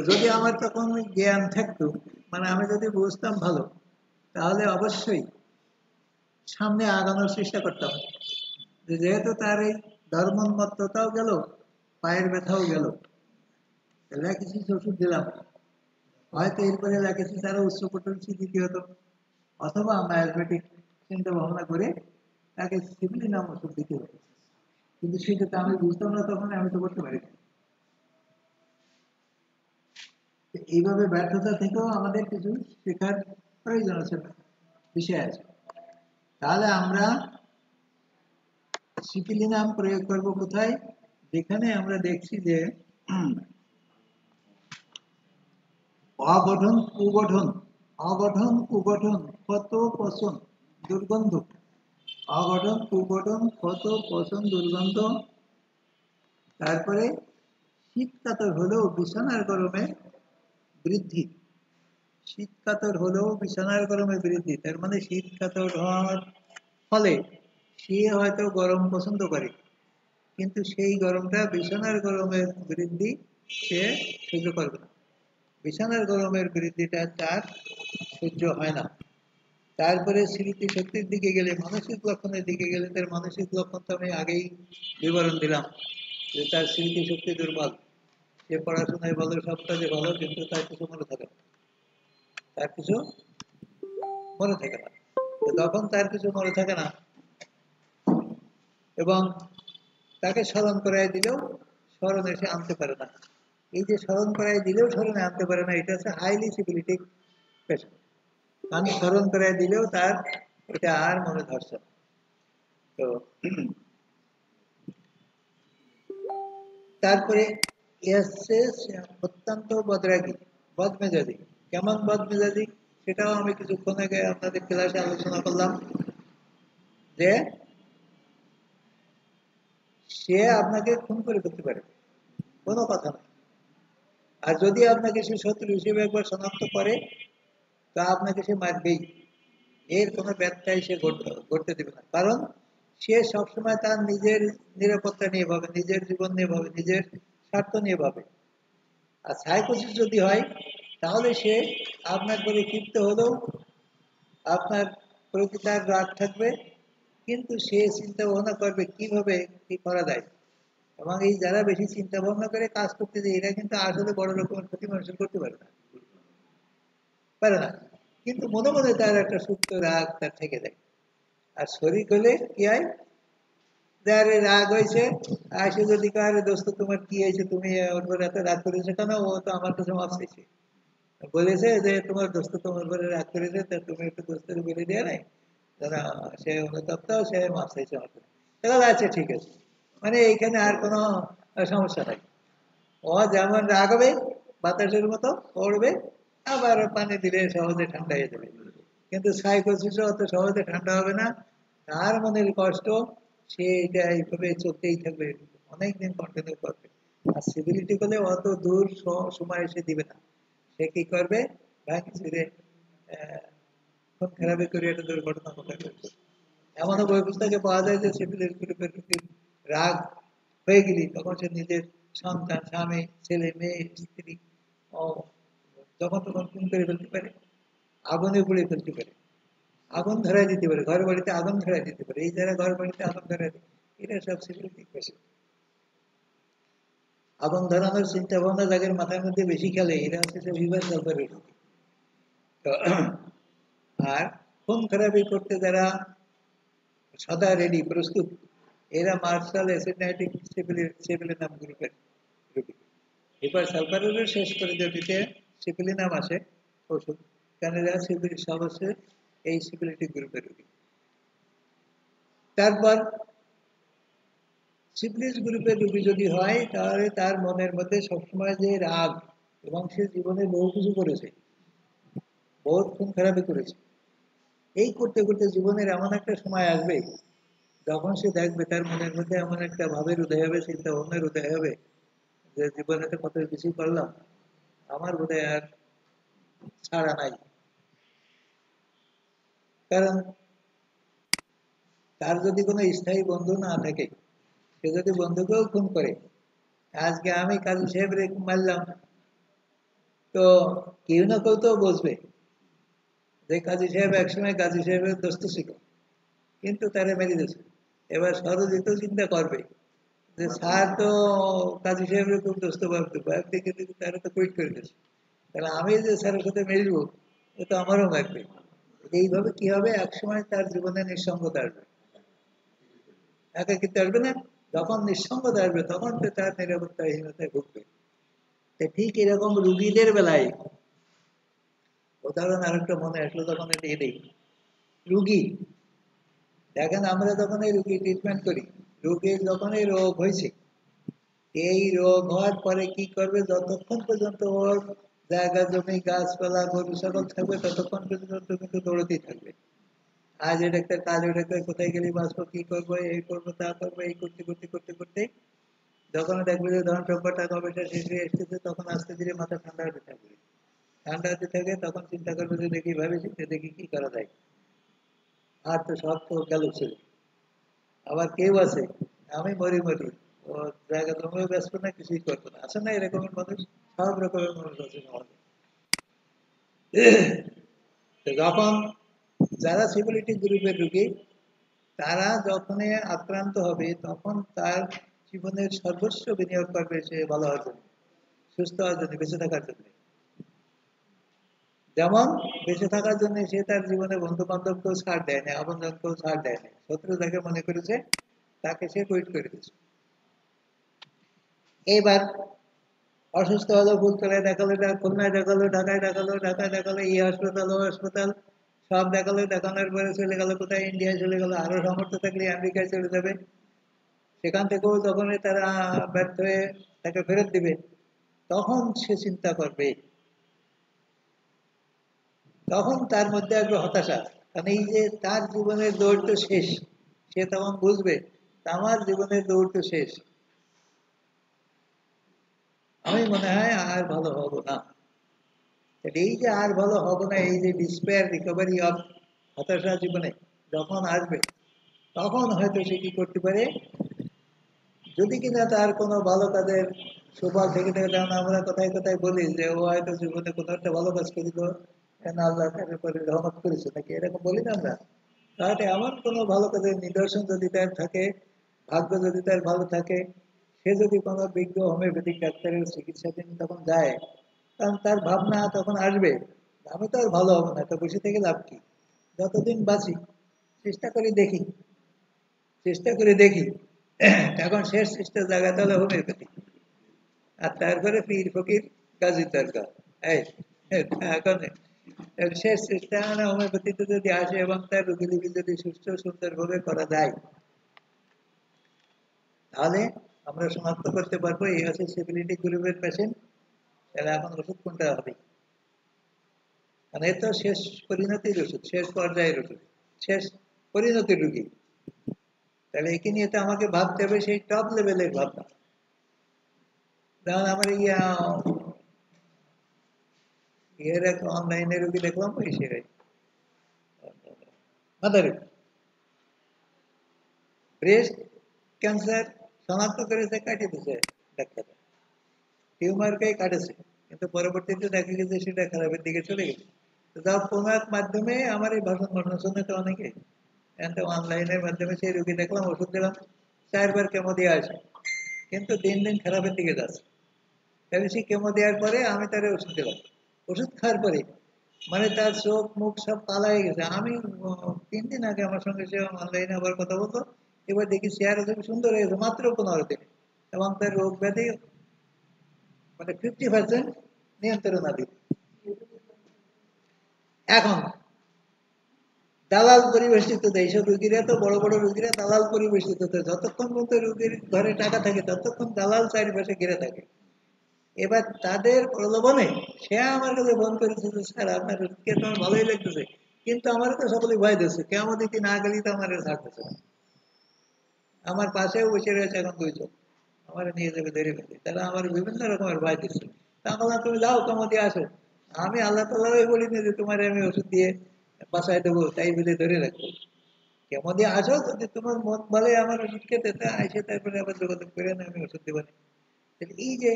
যদি আমার তখন জ্ঞান থাকতো, মানে আমি যদি বুঝতাম ভালো, তাহলে অবশ্যই সামনে আগানোর চেষ্টা করতাম। যেহেতু তার এই ধর্মোন্মত্ততাও গেল, পায়ের ব্যথাও গেল, ল্যাকিসিস ওষুধ দিলাম, হয়তো এরপরে ল্যাকিসিস আরো উচ্চ পটেন্সি দিতে হতো, অথবা আমরা অ্যালবেটিক চিন্তা ভাবনা করে তাকে সিভিলি নাম ওষুধ দিতে হতো। কিন্তু সেটা তো আমি বুঝতাম না তখন, আমি তো করতে পারি। এইভাবে ব্যর্থতা থেকেও আমাদের কিছু শেখার প্রয়োজন আছে, বিষয় আছে। তাহলে আমরা সিপিলি নাম প্রয়োগ করব কোথায়? যেখানে আমরা দেখছি যে অগঠন কুগঠন, অগঠন কুগঠন ক্ষত পচন দুর্গন্ধ, অগঠন কুগঠন ক্ষত পচন দুর্গন্ধ। তারপরে শীতকাতর হলেও বিছানার গরমে বৃদ্ধি, শীতকাতর হলেও বিছানার গরমে বৃদ্ধি, তার মানে শীতকাতর হওয়ার ফলে সে হয়তো গরম পছন্দ করে, কিন্তু সেই গরমটা বিছানার গরমের বৃদ্ধি সে সহ্য করবে না, বিছানার গরমের বৃদ্ধিটা তার সহ্য হয় না। তারপরে স্মৃতি শক্তির দিকে গেলে, মানসিক লক্ষণের দিকে গেলে, তার মানসিক লক্ষণ তো আমি আগেই বিবরণ দিলাম যে তার স্মৃতি শক্তি দুর্বল, সে পড়াশোনায় ভালো, সব কাজে ভালো, কিন্তু তার কিছু মনে থাকে না, তার কিছু মনে থাকে না। তখন তার কিছু মনে থাকে না, এবং তাকে স্মরণ করাই দিলেও স্মরণে সে আনতে পারে না। এই যে স্মরণ করাই দিলেও স্মরণে আনতে পারে না, এটা হচ্ছে হাইলি সিবিলিটিক পেশেন্ট। কারণ স্মরণ করাই দিলেও তার এটা আর মনে ধরছে না। তো তারপরে অত্যন্ত বদরাগী, বদমেজাজি। কেমন বদমেজাজি সেটাও আমি কিছুক্ষণ আগে আপনাদের ক্লাসে আলোচনা করলাম, যে সে আপনাকে খুন করে ফেলতে পারে, কোনো কথা নাই। আর যদি আপনাকে সে শত্রু হিসেবে একবার শনাক্ত করে, তা আপনাকে সে মারবেই, এর কোনো ব্যত্যয় সে ঘটতে দেবে না। কারণ সে সবসময় তার নিজের নিরাপত্তা নিয়ে ভাবে, নিজের জীবন নিয়ে ভাবে, নিজের স্বার্থ নিয়ে ভাবে। আর সাইকোসিস যদি হয়, তাহলে সে আপনার প্রতি ক্ষিপ্ত হলেও আপনার প্রতি তার রাগ থাকবে, কিন্তু সে চিন্তা ভাবনা করবে কিভাবে কি করা যায়। এবং এই যারা বেশি চিন্তা ভাবনা করে কাজ করতে যায়, এরা কিন্তু আসলে বড় রকমের ক্ষতি মানুষের করতে পারে না, পারে না। কিন্তু মনে মনে তার একটা সুপ্ত রাগ তার থেকে যায়। আর শরীর হলে কি হয়, যার রাগ হয়েছে, আর সে যদি কারে দোস্ত তোমার কি হয়েছে, তুমি ওর উপর এত রাগ করেছো কেন, ও তো আমার কাছে মাপ চাইছে, বলেছে যে তোমার দোস্ত তোমার উপরে রাগ করেছে, তা তুমি একটু দোস্তের বলে দিয়ে নাই, যারা সে অনুতপ্ত, সে মাপ চাইছে আমার কাছে। তাহলে আচ্ছা ঠিক আছে, মানে এইখানে আর কোনো সমস্যা নাই। ও যেমন রাগ হবে বাতাসের মতো পড়বে, আবার পানি দিলে সহজে ঠান্ডা হয়ে যাবে। কিন্তু সাইকোসিসও অত সহজে ঠান্ডা হবে না, তার মনের কষ্ট সে এটা এইভাবে চলতেই থাকবে, অনেকদিন কন্টিনিউ করবে। আর সিভিলিটি করলে অত দূর সময় সে দিবে না, সে কি করবে, ভাঙি ছিঁড়ে খুব খারাপি করে একটা দুর্ঘটনা ঘটাবে। এমনও বই পুস্তকে পাওয়া যায় যে সিভিলের রাগ হয়ে গেলি তখন সে নিজের সন্তান, স্বামী, ছেলে, মেয়ে, স্ত্রী ও যখন তখন খুন করে ফেলতে পারে, আগুনে পুড়ে ফেলতে পারে, আগুন ধরাই দিতে পারে, ঘর বাড়িতে আগুন ধরাই দিতে পারে। এই যারা ঘর বাড়িতে আগুন ধরাই দেয়, এটা সব সিভিলিটি পেশেন্ট। আগুন ধরানোর চিন্তা ভাবনা যাদের মাথার মধ্যে বেশি খেলে এরা হচ্ছে সব রিভার্স সালফারের রোগী। তো আর খুন খারাপি করতে যারা সদা রেডি প্রস্তুত, এরা মার্শাল অ্যাসিডনাইটিক সিপিলিনাম গ্রুপের রোগী। এবার সালফারেরও শেষ করে দিতে সিপিলিনাম আসে ওষুধ, কারণ এরা সব হচ্ছে এই সিপিলিটিক গ্রুপের রোগী। তারপর সিফিলিস গ্রুপের রোগী যদি হয় তাহলে তার মনের মধ্যে সবসময় যে রাগ, এবং সে জীবনে বহু কিছু করেছে, বহুত খুন খারাপি করেছে, এই করতে করতে জীবনের এমন একটা সময় আসবে যখন সে দেখবে তার মনের মধ্যে এমন একটা ভাবের উদয় হবে, চিন্তা ভাবনার উদয় হবে যে জীবনে তো কত কিছু করলাম, আমার বোধহয় আর ছাড়া নাই। কারণ তার যদি কোনো স্থায়ী বন্ধু না থাকে, সে যদি বন্ধুকেও খুন করে, আজকে আমি কাজী সাহেবের মারলাম, তো কেউ না কেউ তো বসবে যে কাজী সাহেব একসময় কাজী সাহেবের দোস্ত ছিল, কিন্তু তারা মেরে দিয়েছে। এবার সরজিৎ চিন্তা করবে যে স্যার তো কাজী সাহেবের খুব দোস্ত ভাবতো, ভাবতে কিন্তু তারা তো কুইট করে দিয়েছে, তাহলে আমি যে স্যারের সাথে মিলবো ও তো আমারও মারবে। এইভাবে কি হবে, একসময় তার জীবনে নিঃসঙ্গতা আসবে, একাকিত্ব আসবে না। যখন নিঃসঙ্গতা আসবে তখন তো তার নিরাপত্তাহীনতায় ভুগবে। ঠিক এরকম রুগীদের বেলায় উদাহরণ আরেকটা মনে আসলো, তখন এটা এটাই রুগী। দেখেন আমরা যখন এই রুগী ট্রিটমেন্ট করি, রোগীর যখন এই রোগ হয়েছে, এই রোগ হওয়ার পরে কি করবে, যতক্ষণ পর্যন্ত ওর জায়গা জমি গাছপালা গরু ছাগল থাকবে ততক্ষণ পর্যন্ত কিন্তু দৌড়তেই থাকবে। আজ এটা একটা কাজ ওটা একটা, কোথায় গেলে বাঁচবো, কি করবো, এই করবো তা করবো, এই করতে করতে করতে করতে যখন দেখবে যে ধন সম্পদ টাকা পয়সা শেষ হয়ে এসেছে, তখন আস্তে ধীরে মাথা ঠান্ডা হতে থাকবে। ঠান্ডা হতে থাকে তখন চিন্তা করবে যে দেখি ভাবি চিন্তা দেখি কি করা যায়। আর তো সব তো গেল ছিল, আবার কেউ আছে আমি মরি মরি, ও জায়গা জমিও ব্যস্ত না, কিছুই করবো না, আছে না এরকমের মানুষ, সব রকমের মানুষ আছে সমাজে। যখন যারা সিকিউরিটি গ্রুপের রোগী, তারা যখন আক্রান্ত হবে তখন তার জীবনের সর্বস্ব বিনিয়োগ করবে সে ভালো হওয়ার জন্য, সুস্থ হওয়ার জন্য, বেঁচে থাকার জন্য। যেমন বেঁচে থাকার জন্য সে তার জীবনে বন্ধু বান্ধবকেও ছাড় দেয় না, আপন জনকেও ছাড় দেয় না, শত্রু যাকে মনে করেছে তাকে সে কুইট করে দিচ্ছে। এইবার অসুস্থ হলো, ফুলতলায় দেখালো, খুলনায় দেখালো, ঢাকায় দেখালো, ঢাকায় দেখালো, এই হাসপাতাল ও হাসপাতাল সব দেখালো, দেখানোর পরে চলে গেল কোথায়, ইন্ডিয়ায় চলে গেল, আরো সামর্থ্য থাকলে আমেরিকায় চলে যাবে। সেখান থেকেও যখন তারা ব্যর্থ হয়ে তাকে ফেরত দিবে, তখন সে চিন্তা করবে, তখন তার মধ্যে আসবে হতাশা। কারণ এই যে তার জীবনের দৌড় তো শেষ, সে তখন বুঝবে আমার জীবনের দৌড় তো শেষ, আমি মনে হয় আর ভালো হব না। এই যে আর ভালো হব না, এই যে ডিসপেয়ার রিকভারি অফ হতাশা জীবনে যখন আসবে, তখন হয়তো সে কি করতে পারে, যদি কিনা তার কোনো ভালো কাজের সুফল থেকে থাকে, যেমন আমরা কোথায় কোথায় বলি যে ও হয়তো জীবনে কোনো একটা ভালো কাজ করে দিল, আল্লাহ তার উপরে রহমত করেছে নাকি, এরকম বলি না আমরা। তাহলে এমন কোনো ভালো কাজের নিদর্শন যদি তার থাকে, ভাগ্য যদি তার ভালো থাকে, সে যদি কোনো বিজ্ঞ হোমিওপ্যাথিক ডাক্তারের চিকিৎসাধীন তখন যায়, কারণ তার ভাবনা তখন আসবে আমি তো আর ভালো হবো না, তো বসে থেকে লাভ কি, যতদিন বাঁচি চেষ্টা করে দেখি, চেষ্টা করে দেখি। এখন শেষ চেষ্টার জায়গাটা হলো হোমিওপ্যাথি, আর তারপরে পীর ফকির গাজীর দরকার। এই এখন শেষ চেষ্টা মানে হোমিওপ্যাথিতে যদি আসে এবং তার রোগী লিপি যদি সুস্থ সুন্দরভাবে করা যায়, তাহলে আমরা শনাক্ত করতে পারবো এই হচ্ছে সিভিলিটি গ্রুপের পেশেন্ট, তাহলে এখন ওষুধ কোনটা হবে, মানে এ তো শেষ পরিণতির ওষুধ, শেষ পর্যায়ের ওষুধ, শেষ পরিণতির রোগী। তাহলে একে নিয়ে তো আমাকে ভাবতে হবে সেই টপ লেভেলের ভাবনা। যেমন আমার ইয়ের এক অনলাইনে রোগী দেখলাম, ওই সে মাদার ব্রেস্ট ক্যান্সার শনাক্ত করেছে, কাটিয়ে দিচ্ছে ডাক্তার, টিউমারকে কাটেছে, কিন্তু পরবর্তীতে দেখা গেছে সেটা খারাপের দিকে চলে গেছে। যা কোনো এক মাধ্যমে আমার এই ভাষণ ঘটনা শুনে তো অনেকে অনলাইনের মাধ্যমে সেই রোগী দেখলাম, ওষুধ দিলাম, 4 বার কেমো দিয়ে আসে, কিন্তু দিন দিন খারাপের দিকে যাচ্ছে। তাহলে সে কেমো দেওয়ার পরে আমি তার ওষুধ দিলাম, ওষুধ খাওয়ার পরে মানে তার চোখ মুখ সব কালা হয়ে গেছে। আমি 3 দিন আগে আমার সঙ্গে সে অনলাইনে আবার কথা বলতো, এবার দেখি চেহারা খুব সুন্দর হয়ে গেছে মাত্র 15 দিনে, এবং তার রোগ ব্যাধি মানে 50% নিয়ন্ত্রণাধীন। এখন দালাল পরিবেষ্টিত এইসব রুগীরা, তো বড় বড় রুগীরা দালাল পরিবেষ্টিত, যতক্ষণ পর্যন্ত রুগীর ঘরে টাকা থাকে ততক্ষণ দালাল চারিপাশে ঘিরে থাকে। এবার তাদের প্রলোভনে সে আমার কাছে ফোন করেছে যে স্যার আপনার রুগীকে তো আমার ভালোই লাগতেছে, কিন্তু আমার তো সকলে ভয় দিচ্ছে, কেমন দিকে না গেলেই তো আমার ছাড়তেছে না। আমার পাশেও বসে রয়েছে এখন 2 জন, আমার নিয়ে যাবে ধরে ফেলে, তারা আমার বিভিন্ন রকমের ভয় দিচ্ছে। তা বললাম তুমি যাও কেমন দিয়ে আসো, আমি আল্লাহ তাআলাই বলিনি যে তোমার আমি ওষুধ দিয়ে বাসায় দেবো তাই বলে ধরে রাখবো। কেমন দিয়ে আসো, যদি তোমার মন বলে আমার ওষুধ খেতে, তা এসে তারপরে আবার যোগাযোগ করে না, আমি ওষুধ দেবো না। এই যে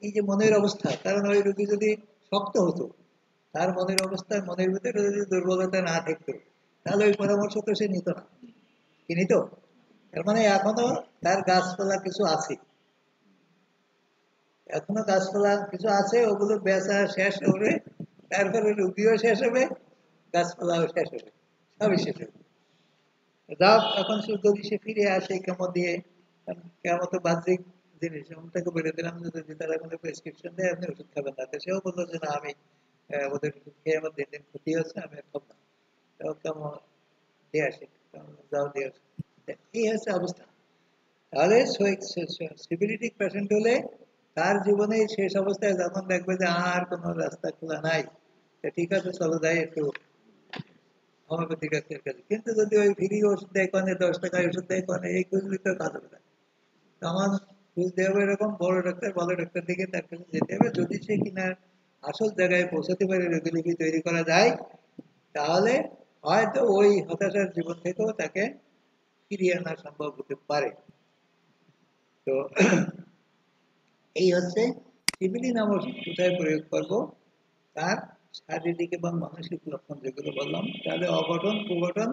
এই যে মনের অবস্থা, কারণ ওই রোগী যদি শক্ত হতো, তার মনের অবস্থা, মনের ভিতরে যদি দুর্বলতা না থাকতো, তাহলে ওই পরামর্শ তো সে নিত না। কি নিত? তার মানে এখনো তার গাছপালা কিছু আছে, এখনো গাছপালা কিছু আছে, ওগুলো বেচা শেষ হবে, তারপরে রুগীও শেষ হবে, গাছপালাও শেষ হবে, সবই শেষ হবে। যাক, এখন সে যদি সে ফিরে আসে কেমন দিয়ে, কেমন তো বাহ্যিক জিনিস, আমি তাকে বলে দিলাম যে যদি তারা কোনো প্রেসক্রিপশন দেয় আপনি ওষুধ খাবেন না, তো সেও বললো যে না আমি ওদের ওষুধ খেয়ে আমার 3 দিন ক্ষতি হচ্ছে, আমি আর খাবো না। তাও কেমন দিয়ে আসে, যাও দিয়ে আসে। এই হচ্ছে অবস্থা। তাহলে সিফিলিটিক পেশেন্ট হলে তার জীবনে শেষ অবস্থায় যখন দেখবে যে আর কোনো রাস্তা খোলা নাই, ঠিক আছে চলো যাই একটু হোমিওপ্যাথিক ডাক্তারের কাছে। কিন্তু যদি ওই ফ্রি ওষুধ দেয় কোনে, 10 টাকায় ওষুধ দেয় কোনে, এই খুঁজলে তো কাজ হবে না। আমার খুঁজতে হবে এরকম বড় ডাক্তার, ভালো ডাক্তার দিকে তার কাছে যেতে হবে। যদি সে কিনা আসল জায়গায় পৌঁছাতে পারে, রোগীলিপি তৈরি করা যায়, তাহলে হয়তো ওই হতাশার জীবন থেকেও তাকে ফিরিয়ে আনা সম্ভব হতে পারে। তো এই হচ্ছে সিভিলি নাম ওষুধ কোথায় প্রয়োগ করব, তার শারীরিক এবং মানসিক লক্ষণ যেগুলো বললাম। তাহলে অঘটন, কুঘটন,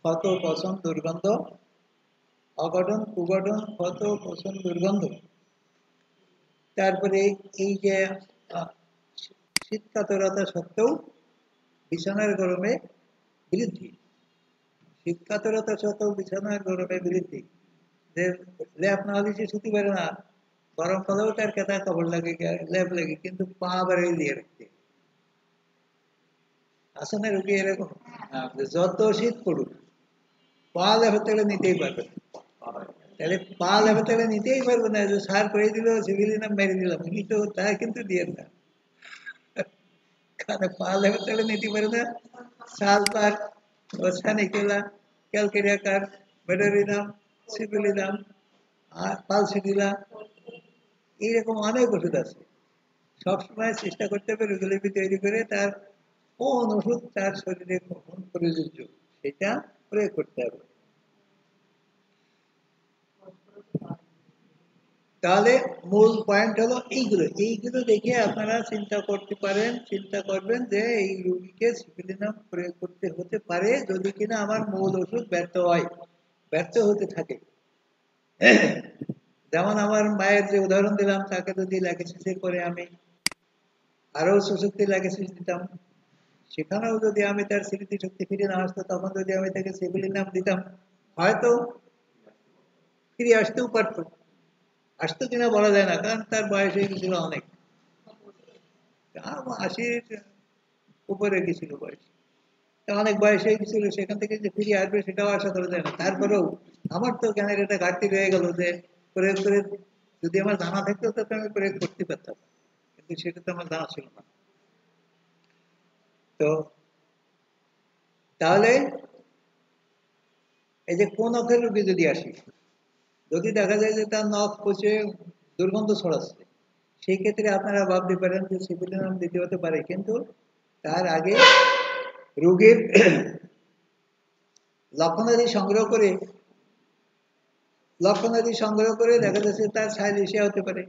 ক্ষত, পচন, দুর্গন্ধ। অঘটন, কুঘটন, ক্ষত, পচন, দুর্গন্ধ। তারপরে এই যে আহ, শীতকাতরতা সত্ত্বেও বিছানার গরমে বৃদ্ধি, শীতকাতরতা সত্ত্বেও বিছানার গরমে বৃদ্ধি, যে ল্যাপ না হলে সে শুতে পারে না, গরম কালেও তার কেতা কাপড় লাগে, ল্যাপ লাগে, কিন্তু পা বাড়িয়ে দিয়ে রাখতে। আছে না রোগী এরকম, যে যত শীত পড়ুক পা লেপে তেলে নিতেই পারবে না। তাহলে পা লেপে তেলে নিতেই পারবে না, যে সার করে দিল সিভিলি নাম মেরে দিলাম, কিন্তু তা কিন্তু দিয়ে না, কারণ পা লেপে তেলে নিতে পারে না। সালফার, সানিকেলা, ক্যালকেরিয়াকার, বেডোরিনাম, সিপিলিনাম, আর পালসিডিলা, এইরকম অনেক ওষুধ আছে। সবসময় চেষ্টা করতে হবে রোগীলিপি তৈরি করে তার কোন ওষুধ তার শরীরে কখন প্রযোজ্য সেটা প্রয়োগ করতে হবে। তাহলে মূল পয়েন্ট হলো এইগুলো, এইগুলো দেখে আপনারা চিন্তা করতে পারেন, চিন্তা করবেন যে এই রোগীকে সিপিলিনাম প্রয়োগ করতে হতে পারে যদি কিনা আমার মূল ওষুধ ব্যর্থ হয়, ব্যর্থ হতে থাকে। যেমন আমার মায়ের যে উদাহরণ দিলাম, তাকে যদি ল্যাকেসিসে করে আমি আরো সুশক্তি ল্যাকেসিস দিতাম, সেখানেও যদি আমি তার স্মৃতি শক্তি ফিরে না আসতো, তখন যদি আমি তাকে সিপিলিনাম দিতাম, হয়তো ফিরে আসতেও পারতো। আসতো কিনা বলা যায় না, কারণ তার বয়স হয়ে গেছিল অনেক, 80-র উপরে গেছিল বয়স, অনেক বয়স হয়ে গেছিল, সেখান থেকে যে ফিরে আসবে সেটাও আশা করা যায় না। তারপরেও আমার তো জ্ঞানের একটা ঘাটতি রয়ে গেল, যে প্রয়োগ করে যদি আমার জানা থাকতো তাতে আমি প্রয়োগ করতে পারতাম, কিন্তু সেটা তো আমার জানা ছিল না। তো তাহলে এই যে কোন নখের রোগী যদি আসি, যদি দেখা যায় যে তার নখ পচে দুর্গন্ধ ছড়াচ্ছে, সেই ক্ষেত্রে আপনারা ভাবতে পারেন যে সিপিলিনাম দিতে হতে পারে, কিন্তু তার আগে রোগীর লক্ষণাদি সংগ্রহ করে, লক্ষণাদি সংগ্রহ করে দেখা যাচ্ছে তার সাইলেশিয়া হতে পারে,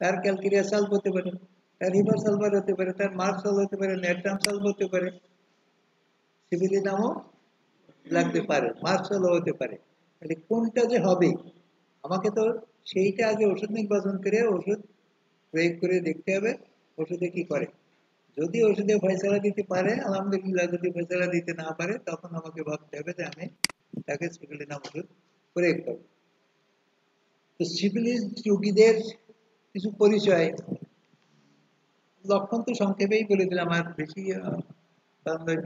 তার ক্যালকেরিয়া সালভ হতে পারে, তার হিপার সালভার হতে পারে, তার মার্কসাল হতে পারে, নেট্রাম সালভ হতে পারে, সিপিলিনামও লাগতে পারে, মার্কসালও হতে পারে। তাহলে কোনটা যে হবে আমাকে তো সেইটা আগে ওষুধ নির্বাচন করে ওষুধ প্রয়োগ করে দেখতে হবে ওষুধে কি করে। যদি ওষুধে ফয়সালা দিতে পারে আলহামদুলিল্লাহ, যদি ফয়সালা দিতে না পারে তখন আমাকে ভাবতে হবে যে আমি তাকে সিফিলিনাম ওষুধ প্রয়োগ করব। তো সিফিলিস রোগীদের কিছু পরিচয়, লক্ষণ তো সংক্ষেপেই বলে দিলাম, আর বেশি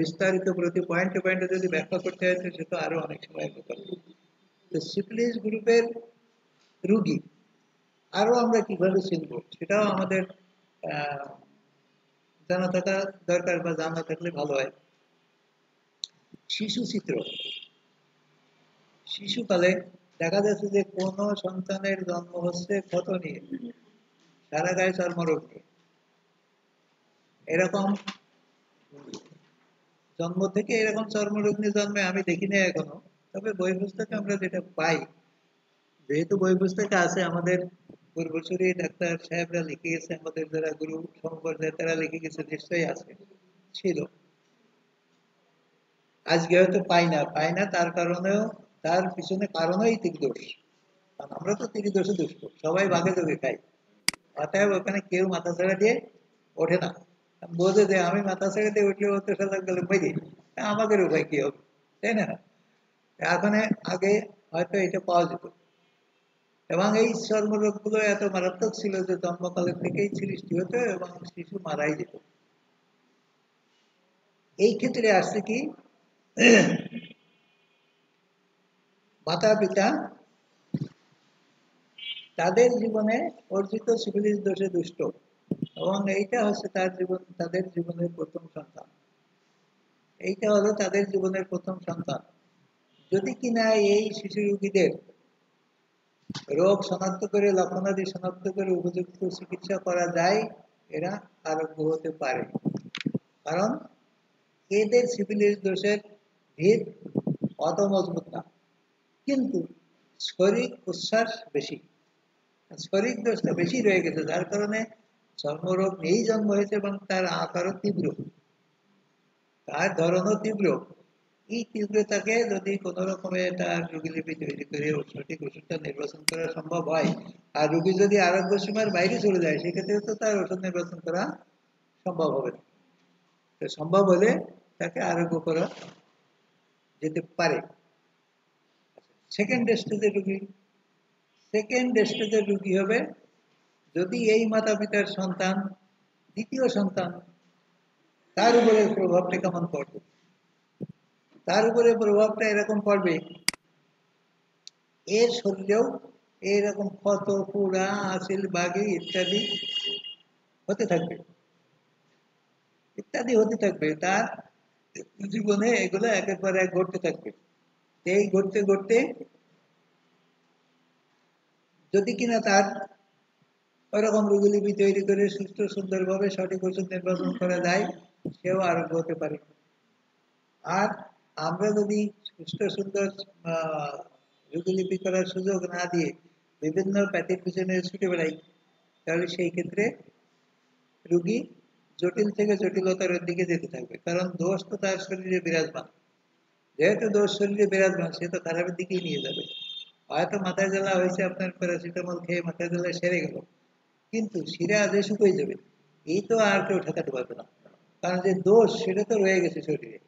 বিস্তারিত প্রতি পয়েন্টে পয়েন্টে যদি ব্যাখ্যা করতে হয় তো সে তো আরো অনেক সময় ব্যাপার। তো সিফিলিস গ্রুপের রুগী আরো আমরা কিভাবে চিনব সেটাও আমাদের আহ, জানা থাকা দরকার, বা জানা থাকলে ভালো হয়। শিশু চিত্র, শিশুকালে দেখা যাচ্ছে যে কোন সন্তানের জন্ম হচ্ছে ক্ষত নিয়ে, সারা গায়ে চর্মরোগ নিয়ে, এরকম জন্ম থেকে এরকম চর্মরোগ নিয়ে জন্মে আমি দেখি না এখনো। তবে বই পুস্তকে আমরা যেটা পাই, যেহেতু বই পুস্তকে আছে, আমাদের পূর্বসূরি ডাক্তার সাহেবরা লিখে গেছে, আমাদের যারা গুরু সমপর্যায়ে তারা লিখে গেছে, নিশ্চয়ই আছে, ছিল। আজকে হয়তো পাই না, তার কারণেও, তার পিছনে কারণই ত্রিদোষ। কারণ আমরা তো ত্রিদোষে দুষ্ট, সবাই ভাগে যোগে খাই। অতএব ওখানে কেউ মাথা ছেড়ে দিয়ে ওঠে না, বোঝে যে আমি মাথা ছেড়ে দিয়ে উঠলে ও তো সাথে গেলে মেরে আমাদের উপায় কি হবে, তাই না? এখন আগে হয়তো এটা পাওয়া যেত, এবং এই চর্মরোগ গুলো এত মারাত্মক ছিল যে জন্মকালের থেকেই সৃষ্টি হতো এবং শিশু মারাই যেত। এই ক্ষেত্রে আসছে কি, মাতা পিতা তাদের জীবনে অর্জিত সিফিলিস দোষে দুষ্ট, এবং এইটা হচ্ছে তাদের জীবনের প্রথম সন্তান। এইটা হলো তাদের জীবনের প্রথম সন্তান। যদি কিনা এই শিশু রোগীদের রোগ শনাক্ত করে, লক্ষণাদি শনাক্ত করে উপযুক্ত চিকিৎসা করা যায়, এরা আরোগ্য হতে পারে। কারণ এদের সিফিলিস দোষের ভিত অত মজবুত না, কিন্তু শরীর উচ্ছ্বাস বেশি, শরীর দোষটা বেশি রয়ে গেছে, যার কারণে চর্মরোগ নিয়েই জন্ম হয়েছে এবং তার আকারও তীব্র, তার ধরনও তীব্র। এই তীব্রতাকে যদি কোনো রকমে তার রোগীলিপি তৈরি করে সঠিক ওষুধটা নির্বাচন করা সম্ভব হয়, আর রোগী যদি আরোগ্য সীমার বাইরে চলে যায়, সেক্ষেত্রে তো তার ওষুধ নির্বাচন করা সম্ভব হবে না। সম্ভব হলে তাকে আরোগ্য করা যেতে পারে। সেকেন্ড স্টেজের রোগী, সেকেন্ড স্টেজের রোগী হবে যদি এই মাতা পিতার সন্তান দ্বিতীয় সন্তান, তার উপরে প্রভাবটা কেমন পড়বে। তার উপরে প্রভাবটা এরকম পড়বে, এর শরীরেও এইরকম ক্ষত, পোড়া, আসিল, বাগি ইত্যাদি হতে থাকবে, ইত্যাদি হতে থাকবে। তার জীবনে এগুলো একের পর এক ঘটতে থাকবে। এই ঘটতে ঘটতে যদি কিনা তার ওরকম রোগীলিপি তৈরি করে সুস্থ সুন্দরভাবে সঠিক ওষুধ নির্বাচন করা যায়, সেও আরোগ্য হতে পারে। আর আমরা যদি সুস্থ সুন্দর রোগীলিপি করার সুযোগ না দিয়ে বিভিন্ন প্যাথির পিছনে ছুটে বেড়াই, তাহলে সেই ক্ষেত্রে রোগী জটিল থেকে জটিলতার দিকে যেতে থাকবে। কারণ দোষ তো তার শরীরে বিরাজমান, যেহেতু দোষ শরীরে বিরাজমান, সে তো খারাপের দিকেই নিয়ে যাবে। হয়তো মাথায় জ্বালা হয়েছে, আপনার প্যারাসিটামল খেয়ে মাথায় জ্বালা সেরে গেল, কিন্তু শিরা আজে শুকিয়ে যাবে, এই তো আর কেউ ঠেকাতে পারবে না। কারণ যে দোষ সেটা তো রয়ে গেছে শরীরে,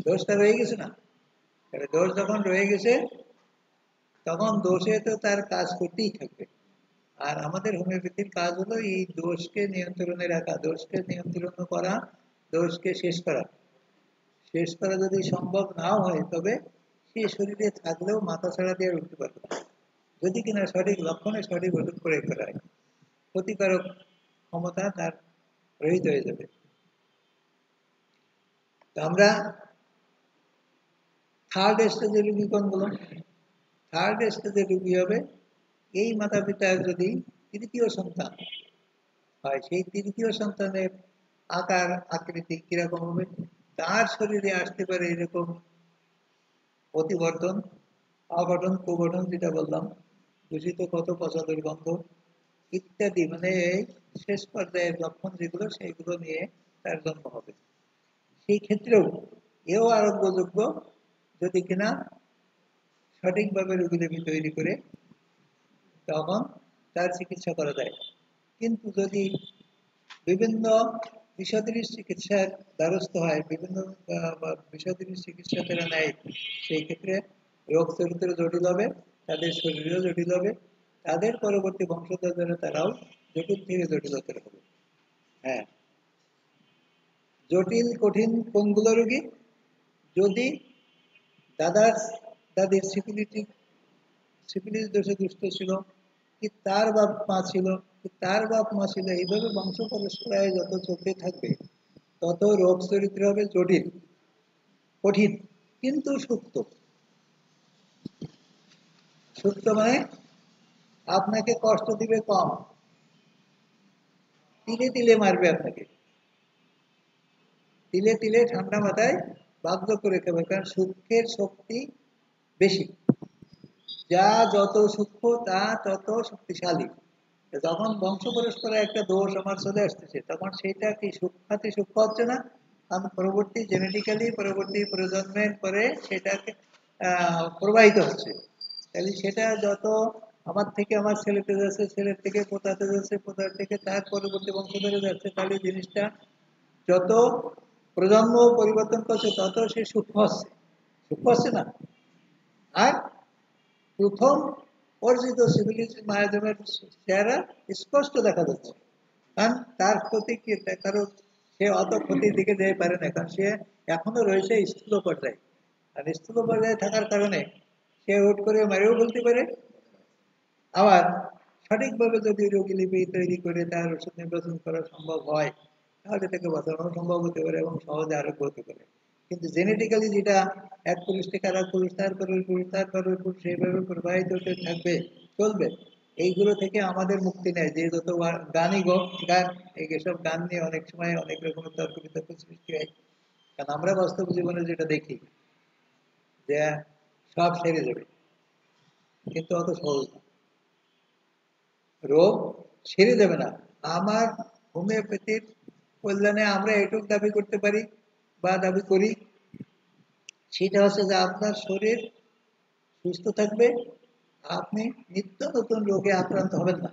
দোষটা রয়ে গেছে না। তাহলে দোষ যখন রয়ে গেছে, তখন দোষে তো তার কাজ করতেই থাকবে। আর আমাদের হোমিওপ্যাথির কাজ হলো এই দোষকে নিয়ন্ত্রণে রাখা, দোষকে নিয়ন্ত্রণ করা, দোষকে শেষ করা। শেষ করা যদি সম্ভব নাও হয়, তবে সে শরীরে থাকলেও মাথা ছাড়া দিয়ে আর উঠতে পারবে না, যদি কিনা সঠিক লক্ষণে সঠিক ওষুধ প্রয়োগ করা হয়। ক্ষতিকারক ক্ষমতা তার রহিত হয়ে যাবে। তো আমরা থার্ড স্টেজের রুগী কোনগুলো? থার্ড স্টেজের রুগী হবে এই মাতা পিতার যদি তৃতীয় সন্তান হয়, সেই তৃতীয় সন্তানের আকার আকৃতি কিরকম হবে, তার শরীরে আসতে পারে এরকম প্রতিবর্ধন, অঘটন, কুঘটন, যেটা বললাম, দূষিত কত, পচা দুর্গন্ধ ইত্যাদি, মানে এই শেষ পর্যায়ের লক্ষণ যেগুলো, সেইগুলো নিয়ে তার জন্ম হবে। সেই ক্ষেত্রেও এও আরোগ্যযোগ্য যদি কিনা সঠিকভাবে রোগীলিপি তৈরি করে তখন তার চিকিৎসা করা যায়। কিন্তু যদি বিভিন্ন বিষাদিনীর চিকিৎসার দ্বারস্থ হয়, বিভিন্ন বিষাদিনীর চিকিৎসা তারা নেয়, সেই ক্ষেত্রে রোগ চরিত্র জটিল হবে, তাদের শরীরেও জটিল হবে, তাদের পরবর্তী বংশধররা তারাও জটিল থেকে জটিলতর হবে। হ্যাঁ, জটিল কঠিন কোনগুলো রোগী? যদি দাদার দাদির সিফিলিস দোষে দুষ্ট ছিল, কি তার বাপ মা ছিল, কি তার বাপ মা ছিল, এইভাবে বংশ পরস্পরায় যত চলতে থাকবে তত রোগ চরিত্র হবে জটিল কঠিন কিন্তু সুপ্ত। সুপ্ত মানে আপনাকে কষ্ট দিবে কম, তিলে তিলে মারবে আপনাকে, তিলে তিলে ঠান্ডা মাথায় বাধ্য করে খাবে, কারণ সূক্ষ্মের শক্তি বেশি। যা যত সূক্ষ্ম তা তত শক্তিশালী। যখন বংশ পরস্পরে একটা দোষ আমার চলে আসতেছে, তখন সেটা কি সূক্ষ্মাতি সূক্ষ্ম হচ্ছে না, কারণ পরবর্তী জেনেটিক্যালি পরবর্তী প্রজন্মের পরে সেটাকে প্রবাহিত হচ্ছে। তাহলে সেটা যত আমার থেকে আমার ছেলেতে যাচ্ছে, ছেলের থেকে পোতাতে যাচ্ছে, পোতার থেকে তার পরবর্তী বংশধরে যাচ্ছে, তাহলে জিনিসটা যত প্রজন্ম পরিবর্তন করছে তত সে সূক্ষ্ম হচ্ছে, সূক্ষ্ম হচ্ছে না। আর প্রথম অর্জিত সিভিলিজ মায়াজমের চেহারা স্পষ্ট দেখা যাচ্ছে, কারণ তার ক্ষতি কি, কারণ সে অত ক্ষতির দিকে যেতে পারে না, কারণ সে এখনো রয়েছে স্থূল পর্যায়ে। আর স্থূল পর্যায়ে থাকার কারণে সে হুট করে মেরেও ফেলতে পারে, আবার সঠিকভাবে যদি রোগী লিপি তৈরি করে তার ওষুধ নির্বাচন করা সম্ভব হয়, তাহলে তাকে বাঁচানো সম্ভব হতে পারে এবং সহজে আরোগ্য হতে পারে। কিন্তু জেনেটিক্যালি যেটা এক পুরুষ থেকে আর এক পুরুষ, তারপরে পুরুষ, তারপরে পুরুষ, সেইভাবে প্রবাহিত হতে থাকবে, চলবে, এইগুলো থেকে আমাদের মুক্তি নেই। যে যত গানই গান, এইসব গান নিয়ে অনেক সময় অনেক রকমের তর্ক বিতর্ক সৃষ্টি হয়, কারণ আমরা বাস্তব জীবনে যেটা দেখি যে সব সেরে যাবে, কিন্তু অত সহজ না, রোগ সেরে যাবে না। আমার হোমিওপ্যাথির কল্যাণে আমরা এটুক দাবি করতে পারি বা দাবি করি, সেটা হচ্ছে যে আপনার শরীর সুস্থ থাকবে, আপনি নিত্য নতুন রোগে আক্রান্ত হবেন না।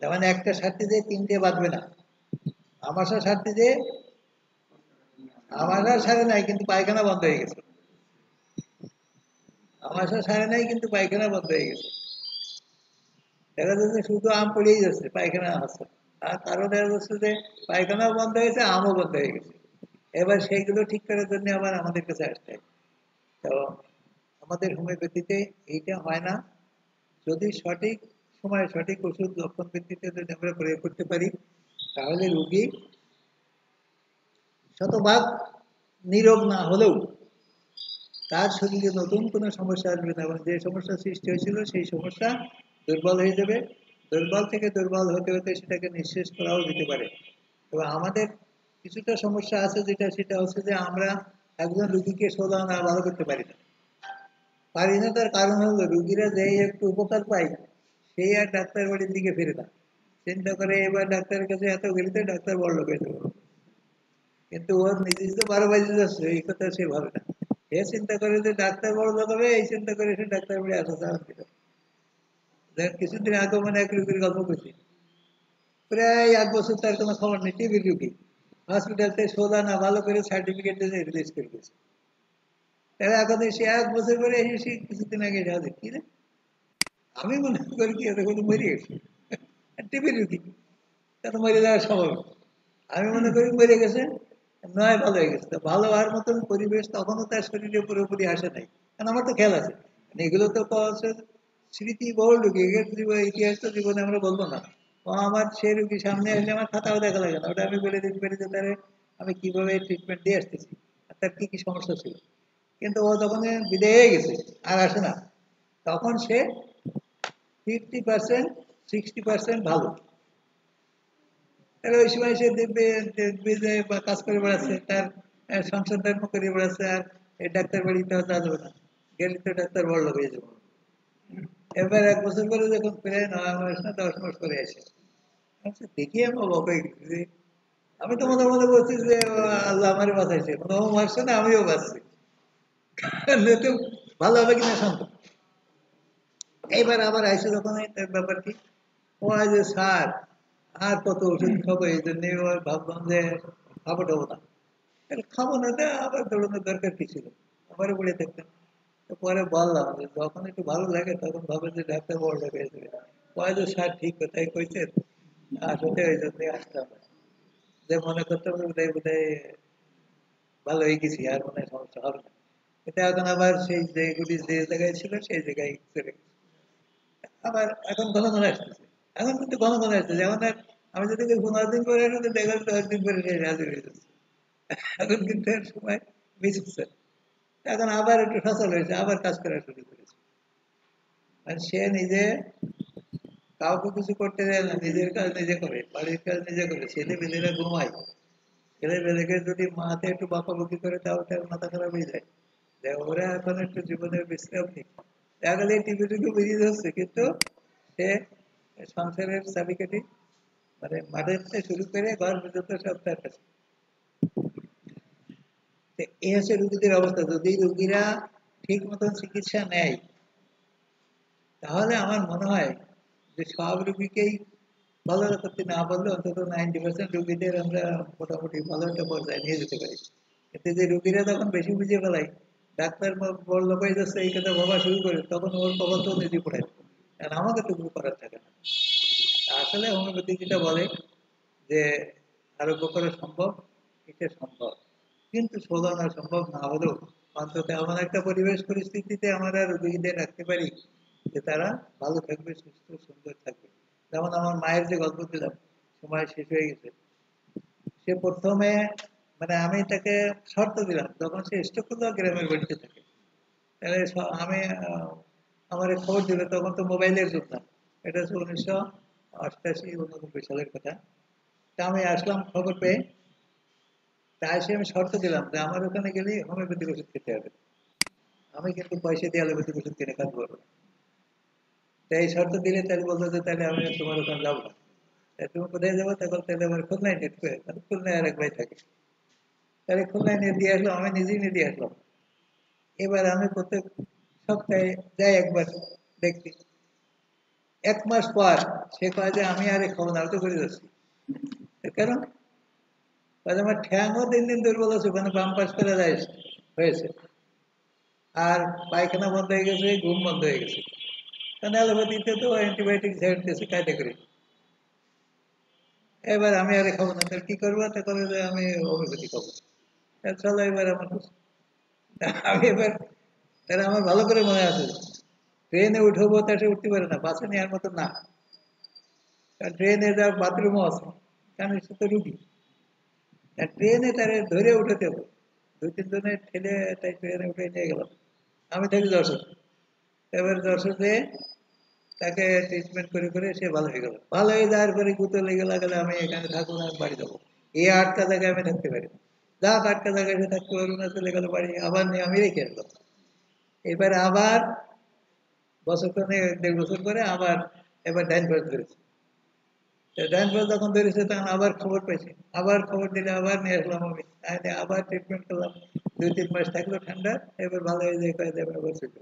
যেমন একটা সারটি দিয়ে তিনটে বাঁধবে না, আমাশা সারটি দিয়ে আমাশা সারে নাই কিন্তু পায়খানা বন্ধ হয়ে গেছে, আমাশা সারে নাই কিন্তু পায়খানা বন্ধ হয়ে গেছে, দেখা যাচ্ছে শুধু আম পড়েই যাচ্ছে, পায়খানা হচ্ছে, আর কারণ দেখা যাচ্ছে যে পায়খানাও বন্ধ হয়েছে, আমও বন্ধ হয়ে গেছে। এবার সেইগুলো ঠিক করার জন্য আবার আমাদের কাছে আসতে হয়। তো আমাদের হোমিওপ্যাথিতে এইটা হয় না। যদি সঠিক সময়ে সঠিক ওষুধ লক্ষণ ভিত্তিতে যদি আমরা প্রয়োগ করতে পারি, তাহলে রোগী শতভাগ নিরোগ না হলেও তার শরীরে নতুন কোনো সমস্যা আসবে না, এবং যে সমস্যা সৃষ্টি হয়েছিল সেই সমস্যা দুর্বল হয়ে যাবে, দুর্বল থেকে দুর্বল হতে হতে সেটাকে নিঃশেষ করাও যেতে পারে। তবে আমাদের কিছুটা সমস্যা আছে, যেটা সেটা হচ্ছে যে আমরা একজন রুগীকে সোজা না ভালো করতে পারি না। পারি না, তার কারণ হলো রুগীরা যেই একটু উপকার পায় সেই আর ডাক্তার বাড়ির দিকে ফিরে না, চিন্তা করে এবার ডাক্তারের কাছে এত গেলে ডাক্তার বড় লোক হয়ে যাবো, কিন্তু ওর নির্দিষ্ট 12 বাজে যাচ্ছে এই কথা সে ভাবে না। সে চিন্তা করে যে ডাক্তার বড় লোক হবে, এই চিন্তা করে সে ডাক্তার বাড়ি আসা চান্স দিল। কিছুদিন আগে মানে এক রুগীর গল্প করছি, প্রায় 1 বছর তার কোনো খবর নেই, টিবির রুগী, হসপিটাল থেকে সোজা না ভালো করে সার্টিফিকেট দিয়ে রিলিজ করে দিয়েছে। তাহলে এখন সে 1 বছর পরে এসে সে কিছুদিন আগে যাবে কি রে, আমি মনে করি কি এত কোনো মরে গেছে, টিবির রুগী, তাতে মরে যাওয়ার স্বভাব। আমি মনে করি মরে গেছে, নয় ভালো হয়ে গেছে। ভালো হওয়ার মতন পরিবেশ তখনও তার শরীরে পুরোপুরি আসে নাই, কারণ আমার তো খেয়াল আছে। এগুলো তো স্মৃতি বহুল রুগী, ইতিহাস তো জীবনে আমরা বলবো না। ও আমার সেই রুগী সামনে আসলে আমার খাতাও দেখা লাগে না, ওটা আমি বলে দিতে পারি যে তারে আমি কিভাবে ট্রিটমেন্ট দিয়ে আসতেছি আর তার কি কি সমস্যা ছিল। কিন্তু ও তখন বিদায় হয়ে গেছে, আর আসে না। তখন সে 50% 60% ভালো। তাহলে ওই সময় সে দেখবে দেখবে যে কাজ করে বেড়াচ্ছে, তার সংসার ধর্ম করে বেড়াচ্ছে, আর এই ডাক্তার বাড়িতে যাওয়া যাবে না, গেলে তো ডাক্তার বড় লোক হয়ে যাবে। এবার 1 বছর পরে যখন প্রায় 9 মাস না 10 মাস করে আসে, আচ্ছা দেখি আমি অবাক হয়ে গেছি যে আমি তো মনে মনে বলছি যে আল্লাহ আমার বাঁচাইছে, কোনো মারছে না, আমিও বাঁচছি, ভালো হবে কিনা সন্দেহ। এইবার আবার আইসে যখন তার ব্যাপার কি, ও আজ স্যার আর কত ওষুধ খাবো, এই জন্য ভাবলাম যে খাবো টাবো না, খাবো না, আবার দৌড়ানোর দরকার কি ছিল, আবারও পড়ে থাকতাম। তো পরে বললাম যে যখন একটু ভালো লাগে তখন ভাবে যে ডাক্তার বড়টা পেয়ে যাবে, যে স্যার ঠিক কথাই কইছেন, আসলে ওই জন্যই আসতাম না। যে মনে করতাম বোধহয় বোধহয় ভালো হয়ে গেছি, আর মনে হয় সমস্যা হবে না। এটা এখন আবার সেই যেগুলি যে জায়গায় ছিল সেই জায়গায় চলে গেছে। আবার এখন ঘন ঘন আসতেছে, এখন কিন্তু ঘন ঘন আসতেছে, এখন আর আমি যদি 15 দিন পরে আসলে দেখা যাচ্ছে 10 দিন পরে সে হাজির হয়ে যাচ্ছে। এখন কিন্তু এর সময় মিস হচ্ছে। এখন আবার একটু সচল হয়েছে, আবার কাজ করা শুরু করেছে। আর সে নিজে কাউকে কিছু করতে দেয় না, নিজের কাজ নিজে করে, বাড়ির কাজ নিজে করে, ছেলে মেয়েরা ঘুমায়, ছেলে মেয়েকে যদি মাতে একটু বকাবকি করে তাও তার মাথা খারাপ হয়ে যায়, যে ওরা এখন একটু জীবনের বিশ্রাম নেই। দেখা গেলে টিভি টিভি বেরিয়ে যাচ্ছে, কিন্তু সে সংসারের চাবিকাঠি মানে মাঠের থেকে শুরু করে ঘর পর্যন্ত সব তার কাছে। তো এই হচ্ছে রুগীদের অবস্থা। যদি রুগীরা ঠিক মতন চিকিৎসা নেয় তাহলে আমার মনে হয় যে সব রুগীকেই ভালো করতে না পারলে অন্তত 90% রুগীদের আমরা মোটামুটি ভালো একটা পর্যায়ে নিয়ে যেতে পারি। কিন্তু যে রুগীরা তখন বেশি বুঝে ফেলায়, ডাক্তার বললো কই যাচ্ছে এই কথা ভাবা শুরু করে, তখন ওর কবল তো নিজে পড়ে, কারণ আমাকে তো কিছু করার থাকে না। আসলে হোমিওপ্যাথি যেটা বলে যে আরোগ্য করা সম্ভব, এটা সম্ভব, কিন্তু শোধানো সম্ভব না হলেও অন্তত এমন একটা পরিবেশ পরিস্থিতিতে আমরা রোগীদের রাখতে পারি যে তারা ভালো থাকবে, সুস্থ সুন্দর থাকবে। যেমন আমার মায়ের যে গল্প দিলাম, সময় শেষ হয়ে গেছে। সে প্রথমে মানে আমি তাকে শর্ত দিলাম, যখন সে স্ট্রোক করলো গ্রামের বাড়িতে থাকে, তাহলে আমি আমার খবর দিল, তখন তো মোবাইলের যুগ না, এটা হচ্ছে 1988-89 সালের কথা। তা আমি আসলাম খবর পেয়ে, তাই সে আমি শর্ত দিলাম যে আমার ওখানে গেলে হোমিওপ্যাথিক ওষুধ খেতে হবে, আমি কিন্তু পয়সা দিয়ে অ্যালোপ্যাথিক ওষুধ কিনে কাজ করবো না। তাই এই শর্ত দিলে তাহলে বলতো যে তাহলে আমি তোমার ওখানে যাবো না। তুমি কোথায় যাবো, তখন তাহলে আমার খুলনায় নেট করে, খুলনায় আর এক ভাই থাকে, তাহলে খুলনায় নিয়ে দিয়ে আসলাম, আমি নিজেই নিয়ে দিয়ে আসলাম। এবার আমি প্রত্যেক সপ্তাহে যাই একবার দেখতে। 1 মাস পর সে কয় যে আমি আর খাবো না, আমি তো করে যাচ্ছি। কেন? আমার ঠ্যাংও দিন দিন দুর্বল আছে, মানে বাম পাশ করে যায় হয়েছে, আর পায়খানা বন্ধ হয়ে গেছে, ঘুম বন্ধ হয়ে গেছে। কারণ অ্যালোপ্যাথিতে তো অ্যান্টিবায়োটিক ঝেড়তেছে কায়দা করে। এবার আমি আরে খাবো না, তাহলে কি করবো, তা করে যে আমি হোমিওপ্যাথি খাবো। চলো এবার আমার আমি এবার, তাহলে আমার ভালো করে মনে আছে, ট্রেনে উঠবো তা সে উঠতে পারে না, বাসে নেওয়ার মতো না, কারণ ট্রেনে যা বাথরুমও আছে, কারণ সে তো রুগী, ট্রেনে তারা ধরে উঠাতে হবে, 2-3 জনে ঠেলে তাই ট্রেনে উঠে নিয়ে গেলাম। আমি থাকি যশোর, এবার যশোরে তাকে ট্রিটমেন্ট করে করে সে ভালো হয়ে গেল। ভালো হয়ে যাওয়ার পরে গুঁতো লেগে লাগালে আমি এখানে থাকবো না, আমি বাড়ি যাবো, এই আটটা জায়গায় আমি থাকতে পারি না। যাক, আটটা জায়গায় সে থাকতে পারবো না, চলে গেল বাড়ি, আবার নিয়ে আমি রেখে আসলাম। এবারে আবার বছর 1.5 বছর পরে আবার এবার ডাইন বাস ধরেছে। ডাইন বাস যখন ধরেছে তখন আবার খবর পাইছি, আবার খবর দিলে আবার নিয়ে আসলাম আমি, আবার ট্রিটমেন্ট করলাম। 2-3 মাস থাকলো ঠান্ডা, এবার ভালো হয়ে যায়, কয়ে যাবে আবার চলে।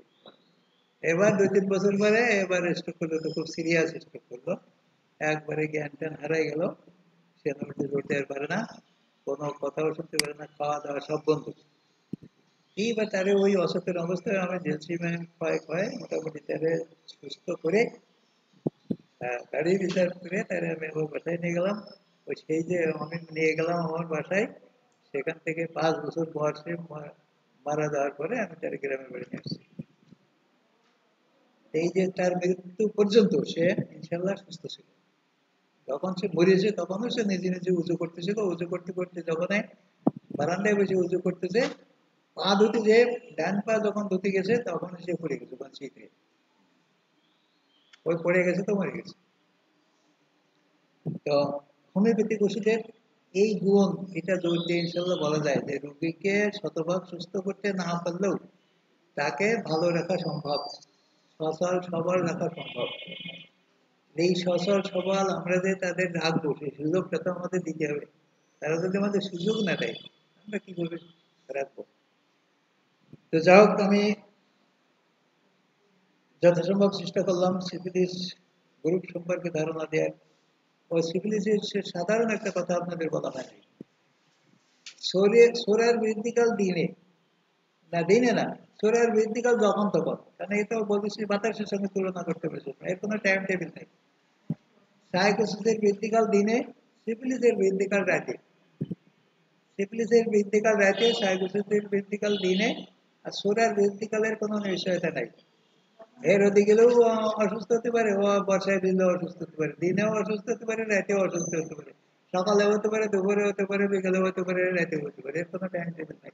এবার 2-3 বছর পরে এবার স্ট্রোক করলো, তো খুব সিরিয়াস স্ট্রোক করলো, একবারে জ্ঞান ট্যান হারাই গেল। সে নড়তে চড়তে আর পারে না, কোনো কথাও শুনতে পারে না, খাওয়া দাওয়া সব বন্ধ। এইবার তারে ওই অসুখের অবস্থায় আমি জেলসিম্যান খয় খয় মোটামুটি তারে সুস্থ করে গাড়ি রিজার্ভ করে তারে আমি আমার বাসায় নিয়ে গেলাম। ওই সেই যে আমি নিয়ে গেলাম আমার বাসায়, সেখান থেকে 5 বছর পর সে মারা যাওয়ার পরে আমি তার গ্রামের বাড়ি নিয়ে আসছি। এই যে তার মৃত্যু পর্যন্ত সে ইনশাল্লাহ সুস্থ ছিল। যখন সে মরেছে তখনও সে নিজে নিজে উঁচু করতেছিল, উঁচু করতে করতে যখন বারান্দায় বসে উঁচু করতেছে, পা ধুতে যে ডান পা যখন ধুতে গেছে তখন সে পড়ে গেছে, তখন শীতে ওই পড়ে গেছে তো মরে গেছে। তো হোমিওপ্যাথিক ওষুধের এই গুণ, এটা জোর ইনশাল্লাহ বলা যায় যে রোগীকে শতভাগ সুস্থ করতে না পারলেও তাকে ভালো রাখা সম্ভব, সচল সবল রাখা সম্ভব। এই সচল সবল আমরা যে তাদের রাখবো সেই সুযোগটা তো আমাদের দিতে হবে। তারা যদি আমাদের সুযোগ না দেয় আমরা কিভাবে রাখবো? তো যাই হোক, আমি যথাসম্ভব চেষ্টা করলাম সিফিলিস গ্রুপ সম্পর্কে ধারণা দেওয়ার ও সিফিলিসের সাধারণ একটা কথা আপনাদের বলা হয় সোরার বৃদ্ধিকাল দিনে না দিনে না সোরার বৃদ্ধিকাল যখন তখন কারণ এটাও বলতেছি বাতাসের সঙ্গে তুলনা করতে পারছে এর কোনো টাইম টেবিল নেই সাইকোসিসের বৃদ্ধিকাল দিনে সিফিলিসের বৃদ্ধিকাল রাতে সিফিলিসের বৃদ্ধিকাল রাতে সাইকোসিসের বৃদ্ধিকাল দিনে আর সোরার বৃদ্ধিকালের কোনো নিশ্চয়তা নাই এর গেলেও অসুস্থ হতে পারে ও বর্ষায় দিলেও অসুস্থ হতে পারে দিনেও অসুস্থ হতে পারে রাতেও অসুস্থ হতে পারে সকালে হতে পারে দুপুরে হতে পারে বিকালে হতে পারে রাতেও হতে পারে এর কোনো টাইম টেবিল নাই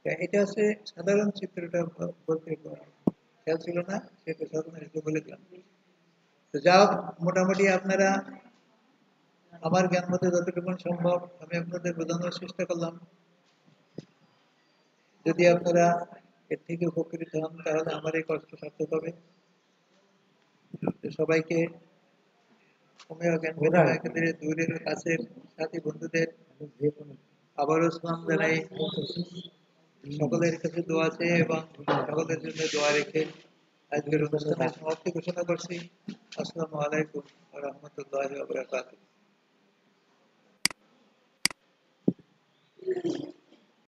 এটা হচ্ছে সাধারণ চিত্রটা বলতে খেয়াল ছিল না সেটা সাধারণ একটু বলে দিলাম তো যাও মোটামুটি আপনারা আমার জ্ঞান মতে যতটুকু সম্ভব আমি আপনাদের বোঝানোর চেষ্টা করলাম যদি আপনারা এর থেকে উপকৃত হন তাহলে আমার এই কষ্ট সার্থক হবে সবাইকে হোমিও জ্ঞান বিনিময় কেন্দ্রে দূরের কাছের সাথী বন্ধুদের আবারও সালাম জানাই সকলের কাছে দোয়া চেয়ে এবং সকলের জন্য দোয়া রেখে আজকের অনুষ্ঠানের সমাপ্তি ঘোষণা করছি আসসালামু আলাইকুম ওয়া রাহমাতুল্লাহি ওয়া বারাকাতুহু